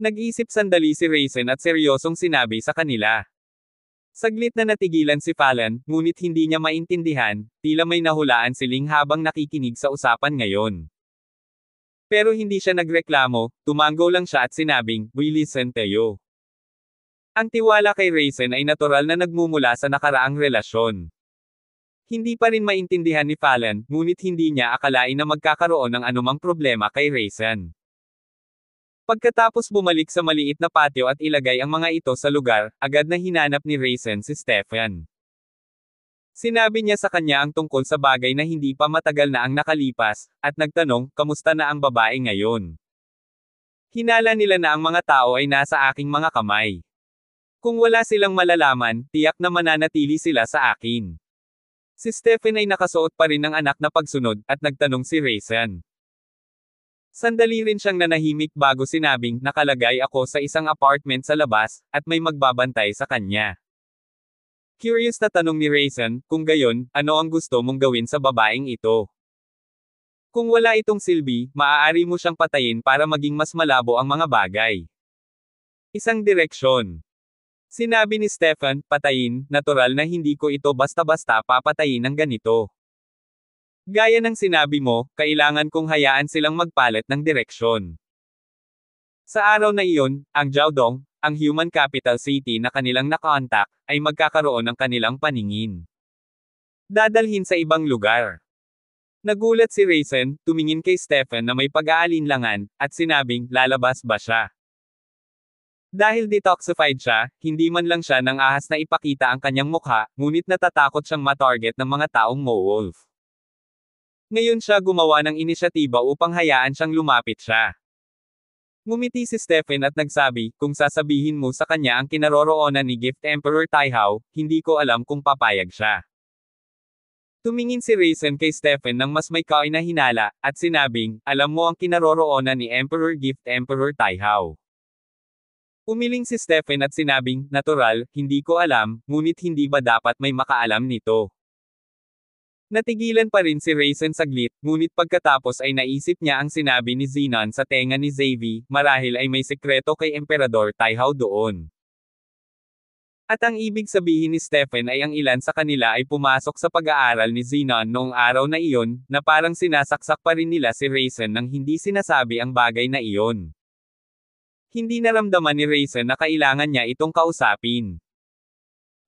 [SPEAKER 1] Nag-isip sandali si Raisin at seryosong sinabi sa kanila. Saglit na natigilan si Fallon, ngunit hindi niya maintindihan, tila may nahulaan si Ling habang nakikinig sa usapan ngayon. Pero hindi siya nagreklamo, tumango lang siya at sinabing, "We listen to you." Ang tiwala kay Raisin ay natural na nagmumula sa nakaraang relasyon. Hindi pa rin maintindihan ni Fallon, ngunit hindi niya akalain na magkakaroon ng anumang problema kay Raisin. Pagkatapos bumalik sa maliit na patio at ilagay ang mga ito sa lugar, agad na hinanap ni Raisin si Stefan. Sinabi niya sa kanya ang tungkol sa bagay na hindi pa matagal na ang nakalipas, at nagtanong, kamusta na ang babae ngayon? Hinala nila na ang mga tao ay nasa aking mga kamay. Kung wala silang malalaman, tiyak na mananatili sila sa akin. Si Stephen ay nakasuot pa rin ng anak na pagsunod, at nagtanong si Raisin. Sandali rin siyang nanahimik bago sinabing, nakalagay ako sa isang apartment sa labas, at may magbabantay sa kanya. Curious na tanong ni Raisin, kung gayon, ano ang gusto mong gawin sa babaeng ito? Kung wala itong silbi, maaari mo siyang patayin para maging mas malabo ang mga bagay. Isang direksyon. Sinabi ni Stefan, patayin, natural na hindi ko ito basta-basta papatayin ng ganito. Gaya ng sinabi mo, kailangan kong hayaan silang magpalit ng direksyon. Sa araw na iyon, ang Jiaodong, ang human capital city na kanilang nakontak, ay magkakaroon ng kanilang paningin. Dadalhin sa ibang lugar. Nagulat si Raisin, tumingin kay Stefan na may pag-aalinlangan, at sinabing, lalabas ba siya? Dahil detoxified siya, hindi man lang siya nang ahas na ipakita ang kanyang mukha, ngunit natatakot siyang matarget ng mga taong Mo-Wolf. Ngayon siya gumawa ng inisyatiba upang hayaan siyang lumapit siya. Ngumiti si Stephen at nagsabi, kung sasabihin mo sa kanya ang kinaroroonan ni Gift Emperor Taihao, hindi ko alam kung papayag siya. Tumingin si Raisin kay Stephen ng mas may kainahinala, at sinabing, alam mo ang kinaroroonan ni Emperor Gift Emperor Taihao. Umiling si Stephen at sinabing, natural, hindi ko alam, ngunit hindi ba dapat may makaalam nito? Natigilan pa rin si Raisin saglit, ngunit pagkatapos ay naisip niya ang sinabi ni Zenon sa tenga ni Xavi, marahil ay may sekreto kay Emperador Taihao doon. At ang ibig sabihin ni Stephen ay ang ilan sa kanila ay pumasok sa pag-aaral ni Zenon noong araw na iyon, na parang sinasaksak pa rin nila si Raisin nang hindi sinasabi ang bagay na iyon. Hindi naramdaman ni Raisin na kailangan niya itong kausapin.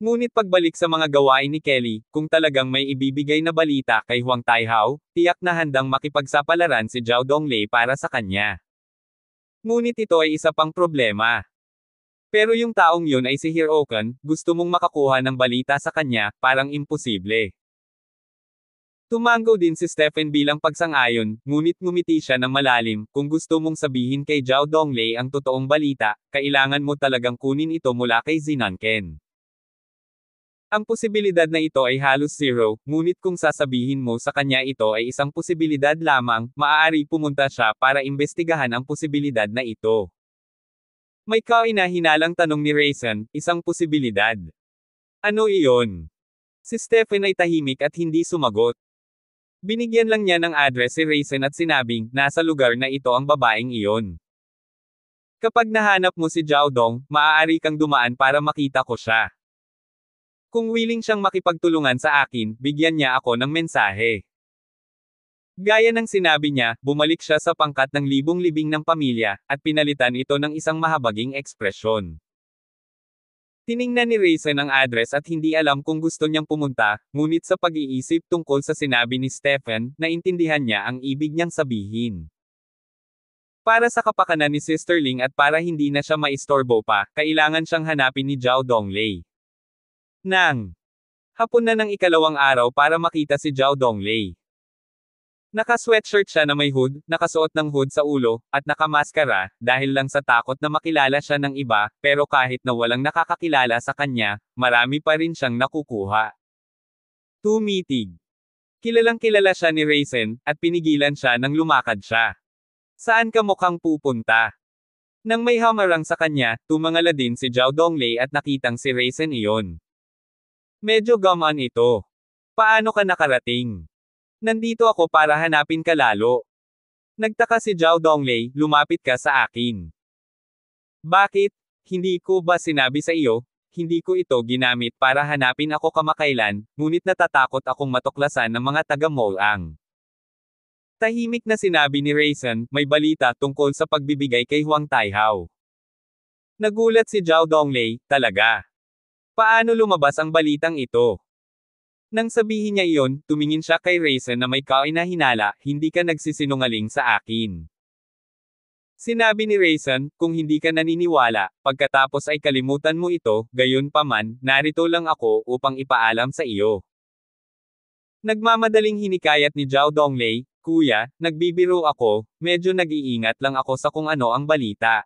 [SPEAKER 1] Ngunit pagbalik sa mga gawain ni Kelly, kung talagang may ibibigay na balita kay Huang Taihao, tiyak na handang makipagsapalaran si Zhao Donglei para sa kanya. Ngunit ito ay isa pang problema. Pero yung taong yun ay si Hirokan, gusto mong makakuha ng balita sa kanya, parang imposible. Tumango din si Stephen bilang pagsang-ayon, ngunit ngumiti siya ng malalim, kung gusto mong sabihin kay Zhao Donglei ang totoong balita, kailangan mo talagang kunin ito mula kay Zinanken. Ang posibilidad na ito ay halos zero, ngunit kung sasabihin mo sa kanya ito ay isang posibilidad lamang, maaari pumunta siya para imbestigahan ang posibilidad na ito. May kaina-hinalang tanong ni Raisin, isang posibilidad. Ano iyon? Si Stephen ay tahimik at hindi sumagot. Binigyan lang niya ng address si Raisin at sinabing, nasa lugar na ito ang babaeng iyon. Kapag nahanap mo si Zhao Dong, maaari kang dumaan para makita ko siya. Kung willing siyang makipagtulungan sa akin, bigyan niya ako ng mensahe. Gaya ng sinabi niya, bumalik siya sa pangkat ng libong-libing ng pamilya, at pinalitan ito ng isang mahabaging ekspresyon. Tiningnan ni Raisin ang address at hindi alam kung gusto niyang pumunta, ngunit sa pag-iisip tungkol sa sinabi ni Stephen, naintindihan niya ang ibig niyang sabihin. Para sa kapakanan ni Sister Ling at para hindi na siya maistorbo pa, kailangan siyang hanapin ni Zhao Donglei. Hapon na ng ikalawang araw para makita si Zhao Donglei. Naka-sweatshirt siya na may hood, nakasuot ng hood sa ulo, at nakamaskara, dahil lang sa takot na makilala siya ng iba, pero kahit na walang nakakakilala sa kanya, marami pa rin siyang nakukuha. Tumitig. Kilalang kilala siya ni Raisin, at pinigilan siya nang lumakad siya. Saan ka mukhang pupunta? Nang may hamarang sa kanya, tumangala din si Zhao Donglei at nakitang si Raisin iyon. Medyo gaman ito. Paano ka nakarating? Nandito ako para hanapin ka lalo. Nagtaka si Zhao Donglei, lumapit ka sa akin. Bakit? Hindi ko ba sinabi sa iyo? Hindi ko ito ginamit para hanapin ako kamakailan, ngunit natatakot akong matuklasan ng mga taga-Molang. Tahimik na sinabi ni Raisin, may balita tungkol sa pagbibigay kay Huang Taihao. Nagulat si Zhao Donglei, talaga. Paano lumabas ang balitang ito? Nang sabihin niya iyon, tumingin siya kay Raisin na may kaina-hinala, hindi ka nagsisinungaling sa akin. Sinabi ni Raisin, kung hindi ka naniniwala, pagkatapos ay kalimutan mo ito, gayon paman, narito lang ako upang ipaalam sa iyo. Nagmamadaling hinikayat ni Zhao Donglei, kuya, nagbibiro ako, medyo nag-iingat lang ako sa kung ano ang balita.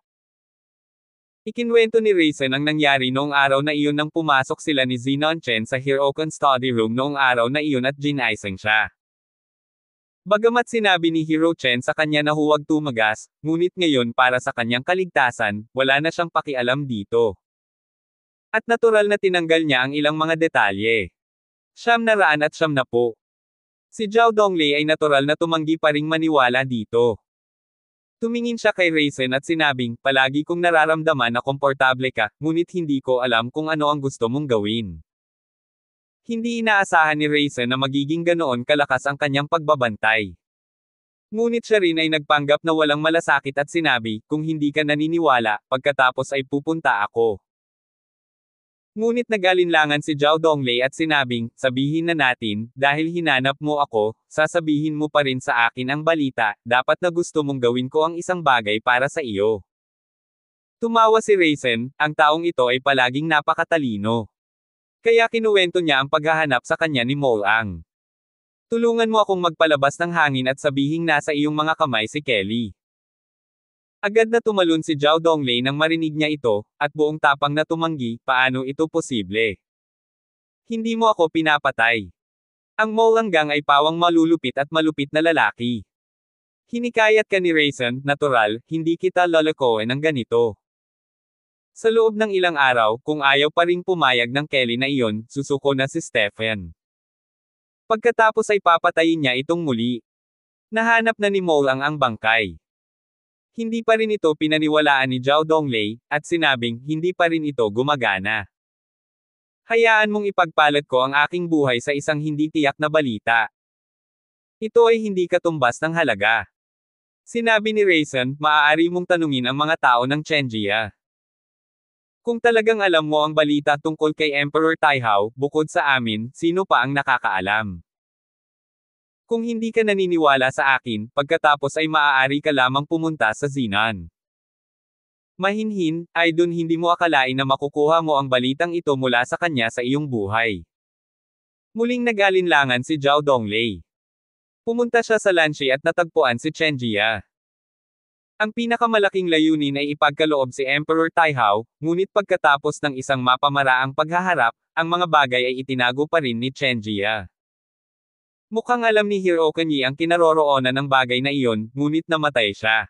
[SPEAKER 1] Ikinwento ni Raisin ang nangyari noong araw na iyon nang pumasok sila ni Zinon Chen sa Hirokan study room noong araw na iyon at ginaisang siya. Bagamat sinabi ni Hiro Chen sa kanya na huwag tumagas, ngunit ngayon para sa kanyang kaligtasan, wala na siyang pakialam dito. At natural na tinanggal niya ang ilang mga detalye. 900 at 10. Si Zhao Donglei ay natural na tumanggi pa ring maniwala dito. Tumingin siya kay Raisin at sinabing, palagi kong nararamdaman na komportable ka, ngunit hindi ko alam kung ano ang gusto mong gawin. Hindi inaasahan ni Raisin na magiging ganoon kalakas ang kanyang pagbabantay. Ngunit siya rin ay nagpanggap na walang malasakit at sinabi, kung hindi ka naniniwala, pagkatapos ay pupunta ako. Ngunit nag-alinlangan si Zhao Donglei at sinabing, sabihin na natin, dahil hinanap mo ako, sasabihin mo pa rin sa akin ang balita, dapat na gusto mong gawin ko ang isang bagay para sa iyo. Tumawa si Raisin, ang taong ito ay palaging napakatalino. Kaya kinuwento niya ang paghahanap sa kanya ni Molang. Tulungan mo akong magpalabas ng hangin at sabihing nasa iyong mga kamay si Kelly. Agad na tumalon si Zhao Donglei nang marinig niya ito, at buong tapang na tumanggi, paano ito posible? Hindi mo ako pinapatay. Ang Molang ay pawang malulupit at malupit na lalaki. Hinikayat ka ni Raisin, natural, hindi kita lalakoin ng ganito. Sa loob ng ilang araw, kung ayaw pa ring pumayag ng Kelly na iyon, susuko na si Stephen. Pagkatapos ay papatayin niya itong muli. Nahanap na ni Molang ang bangkay. Hindi pa rin ito pinaniwalaan ni Zhao Donglei, at sinabing, hindi pa rin ito gumagana. Hayaan mong ipagpalit ko ang aking buhay sa isang hindi tiyak na balita. Ito ay hindi katumbas ng halaga. Sinabi ni Raisin, maaari mong tanungin ang mga tao ng Chenjia. Kung talagang alam mo ang balita tungkol kay Emperor Taihao, bukod sa amin, sino pa ang nakakaalam? Kung hindi ka naniniwala sa akin, pagkatapos ay maaari ka lamang pumunta sa Zinan. Mahinhin, ay dun hindi mo akalain na makukuha mo ang balitang ito mula sa kanya sa iyong buhay. Muling nag-alinlangan si Zhao Donglei. Pumunta siya sa Lanshi at natagpuan si Chen Jia. Ang pinakamalaking layunin ay ipagkaloob si Emperor Taihao, ngunit pagkatapos ng isang mapamaraang paghaharap, ang mga bagay ay itinago pa rin ni Chen Jia. Mukhang alam ni Hirokan Yi ang kinaroroonan ng bagay na iyon, ngunit namatay siya.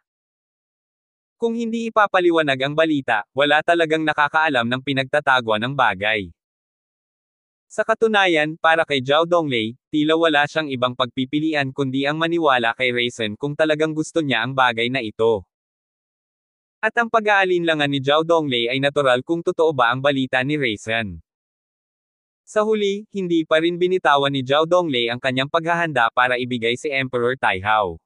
[SPEAKER 1] Kung hindi ipapaliwanag ang balita, wala talagang nakakaalam ng pinagtatagwa ng bagay. Sa katunayan, para kay Zhao Donglei, tila wala siyang ibang pagpipilian kundi ang maniwala kay Raisin kung talagang gusto niya ang bagay na ito. At ang pag-aalinlangan ni Zhao Donglei ay natural kung totoo ba ang balita ni Raisin. Sa huli, hindi pa rin binitawan ni Zhao Donglei ang kanyang paghahanda para ibigay si Emperor Taihao.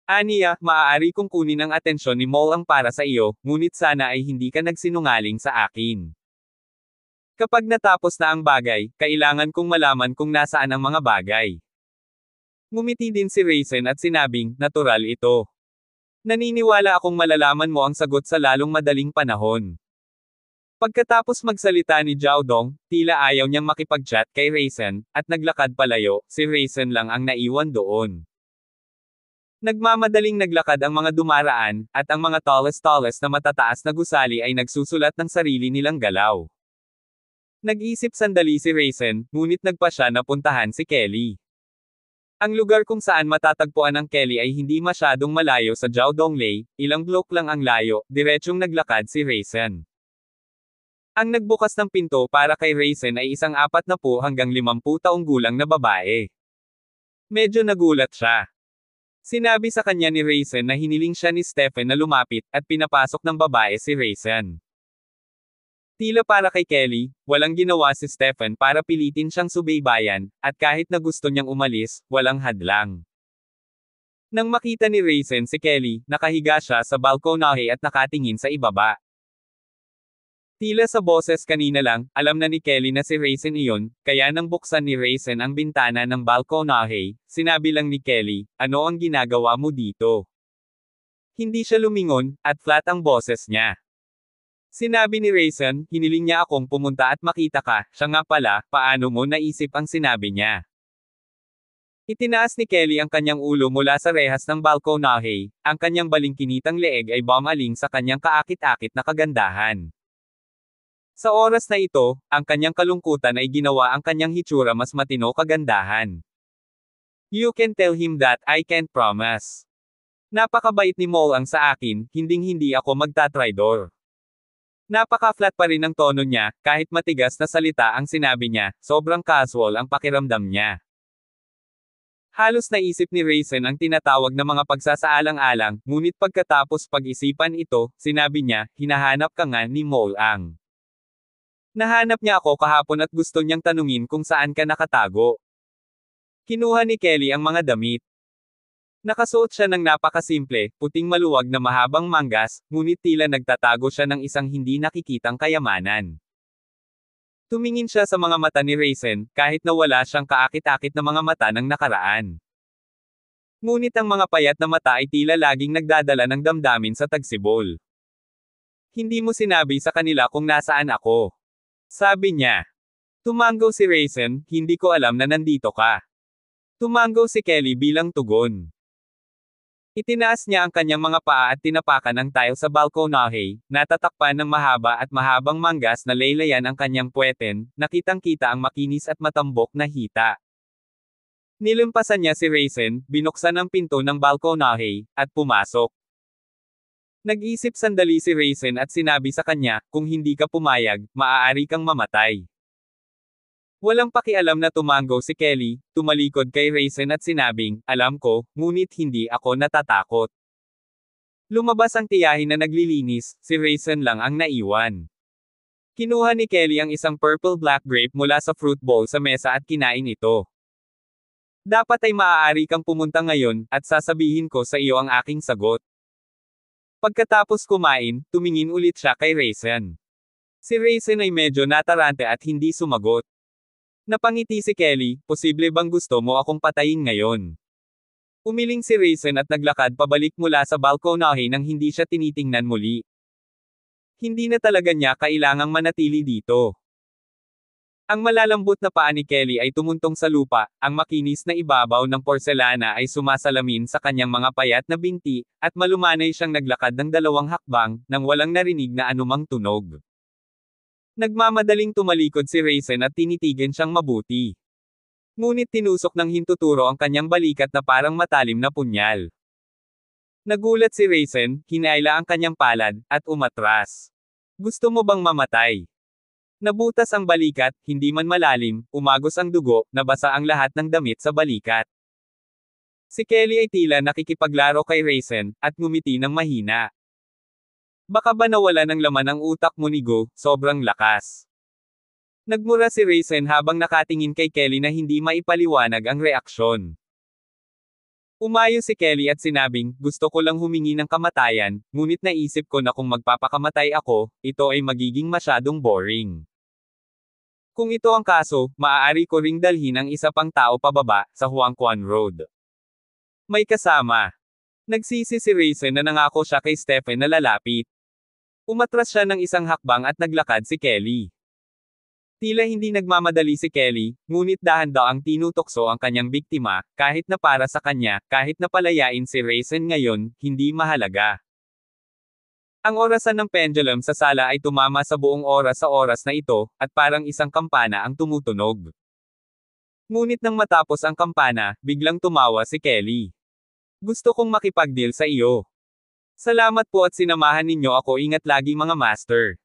[SPEAKER 1] Aniya, maaari kong kunin ang atensyon ni Mo ang para sa iyo, ngunit sana ay hindi ka nagsinungaling sa akin. Kapag natapos na ang bagay, kailangan kong malaman kung nasaan ang mga bagay. Ngumiti din si Raisin at sinabing, natural ito. Naniniwala akong malalaman mo ang sagot sa lalong madaling panahon. Pagkatapos magsalita ni Zhao Dong, tila ayaw niyang makipag-chat kay Raisin, at naglakad palayo, si Raisin lang ang naiwan doon. Nagmamadaling naglakad ang mga dumaraan, at ang mga tallest na matataas na gusali ay nagsusulat ng sarili nilang galaw. Nag-isip sandali si Raisin, ngunit nagpa siya na puntahan si Kelly. Ang lugar kung saan matatagpuan ang Kelly ay hindi masyadong malayo sa Zhao Donglei, ilang block lang ang layo, diretsyong naglakad si Raisin. Ang nagbukas ng pinto para kay Raisin ay isang 40 hanggang 50 taong gulang na babae. Medyo nagulat siya. Sinabi sa kanya ni Raisin na hiniling siya ni Stephen na lumapit, at pinapasok ng babae si Raisin. Tila para kay Kelly, walang ginawa si Stephen para pilitin siyang subaybayan, at kahit na gusto niyang umalis, walang hadlang. Nang makita ni Raisin si Kelly, nakahiga siya sa balkonahe at nakatingin sa ibaba. Tila sa boses kanina lang, alam na ni Kelly na si Raisin iyon, kaya nang buksan ni Raisin ang bintana ng balkonahe, sinabi lang ni Kelly, ano ang ginagawa mo dito? Hindi siya lumingon, at flat ang boses niya. Sinabi ni Raisin, hiniling niya akong pumunta at makita ka, siya nga pala, paano mo naisip ang sinabi niya? Itinaas ni Kelly ang kanyang ulo mula sa rehas ng balkonahe, ang kanyang balingkinitang leeg ay bumaling sa kanyang kaakit-akit na kagandahan. Sa oras na ito, ang kanyang kalungkutan ay ginawa ang kanyang hitsura mas matino kagandahan. You can tell him that I can't promise. Napakabait ni Mo ang sa akin, hinding-hindi ako magtatraidor. Napaka-flat pa rin ang tono niya, kahit matigas na salita ang sinabi niya, sobrang casual ang pakiramdam niya. Halos naisip ni Raisin ang tinatawag na mga pagsasaalang-alang, ngunit pagkatapos pag-isipan ito, sinabi niya, hinahanap ka nga ni Mo ang. Nahanap niya ako kahapon at gusto niyang tanungin kung saan ka nakatago. Kinuha ni Kelly ang mga damit. Nakasuot siya ng napakasimple, puting maluwag na mahabang manggas, ngunit tila nagtatago siya ng isang hindi nakikitang kayamanan. Tumingin siya sa mga mata ni Raisin, kahit na wala siyang kaakit-akit na mga mata ng nakaraan. Ngunit ang mga payat na mata ay tila laging nagdadala ng damdamin sa tagsibol. Hindi mo sinabi sa kanila kung nasaan ako. Sabi niya. Tumango si Raisin, hindi ko alam na nandito ka. Tumango si Kelly bilang tugon. Itinaas niya ang kanyang mga paa at tinapakan ang tile sa balkonahe, natatakpan ng mahaba at mahabang manggas na laylayan ang kanyang puweten, nakitang-kita ang makinis at matambok na hita. Nilumpasan niya si Raisin, binuksan ang pinto ng balkonahe, at pumasok. Nag-isip sandali si Raisin at sinabi sa kanya, kung hindi ka pumayag, maaari kang mamatay. Walang pakialam na tumango si Kelly, tumalikod kay Raisin at sinabing, alam ko, ngunit hindi ako natatakot. Lumabas ang tiyahin na naglilinis, si Raisin lang ang naiwan. Kinuha ni Kelly ang isang purple black grape mula sa fruit bowl sa mesa at kinain ito. Dapat ay maaari kang pumunta ngayon, at sasabihin ko sa iyo ang aking sagot. Pagkatapos kumain, tumingin ulit siya kay Raisin. Si Raisin ay medyo natarante at hindi sumagot. Napangiti si Kelly, posible bang gusto mo akong patayin ngayon? Umiling si Raisin at naglakad pabalik mula sa balkonahe nang hindi siya tinitingnan muli. Hindi na talaga niya kailangang manatili dito. Ang malalambot na paa ni Kelly ay tumuntong sa lupa, ang makinis na ibabaw ng porselana ay sumasalamin sa kanyang mga payat na binti, at malumanay siyang naglakad ng 2 hakbang, nang walang narinig na anumang tunog. Nagmamadaling tumalikod si Raisin at tinitigan siyang mabuti. Ngunit tinusok ng hintuturo ang kanyang balikat na parang matalim na punyal. Nagulat si Raisin, hinaila ang kanyang palad, at umatras. Gusto mo bang mamatay? Nabutas ang balikat, hindi man malalim, umagos ang dugo, nabasa ang lahat ng damit sa balikat. Si Kelly ay tila nakikipaglaro kay Raisin, at ngumiti ng mahina. Baka ba nawala ng laman ang utak mo ni Go, sobrang lakas. Nagmura si Raisin habang nakatingin kay Kelly na hindi maipaliwanag ang reaksyon. Umayo si Kelly at sinabing, gusto ko lang humingi ng kamatayan, ngunit naisip ko na kung magpapakamatay ako, ito ay magiging masyadong boring. Kung ito ang kaso, maaari ko ring dalhin ang isa pang tao pababa, sa Huangquan Road. May kasama. Nagsisi si Raisin na nangako siya kay Stephen na lalapit. Umatras siya ng isang hakbang at naglakad si Kelly. Tila hindi nagmamadali si Kelly, ngunit dahan-daang tinutokso ang kanyang biktima, kahit na para sa kanya, kahit na palayain si Raisin ngayon, hindi mahalaga. Ang orasan ng pendulum sa sala ay tumama sa buong oras sa oras na ito, at parang isang kampana ang tumutunog. Ngunit nang matapos ang kampana, biglang tumawa si Kelly. Gusto kong makipag-deal sa iyo. Salamat po at sinamahan ninyo ako, ingat lagi mga master.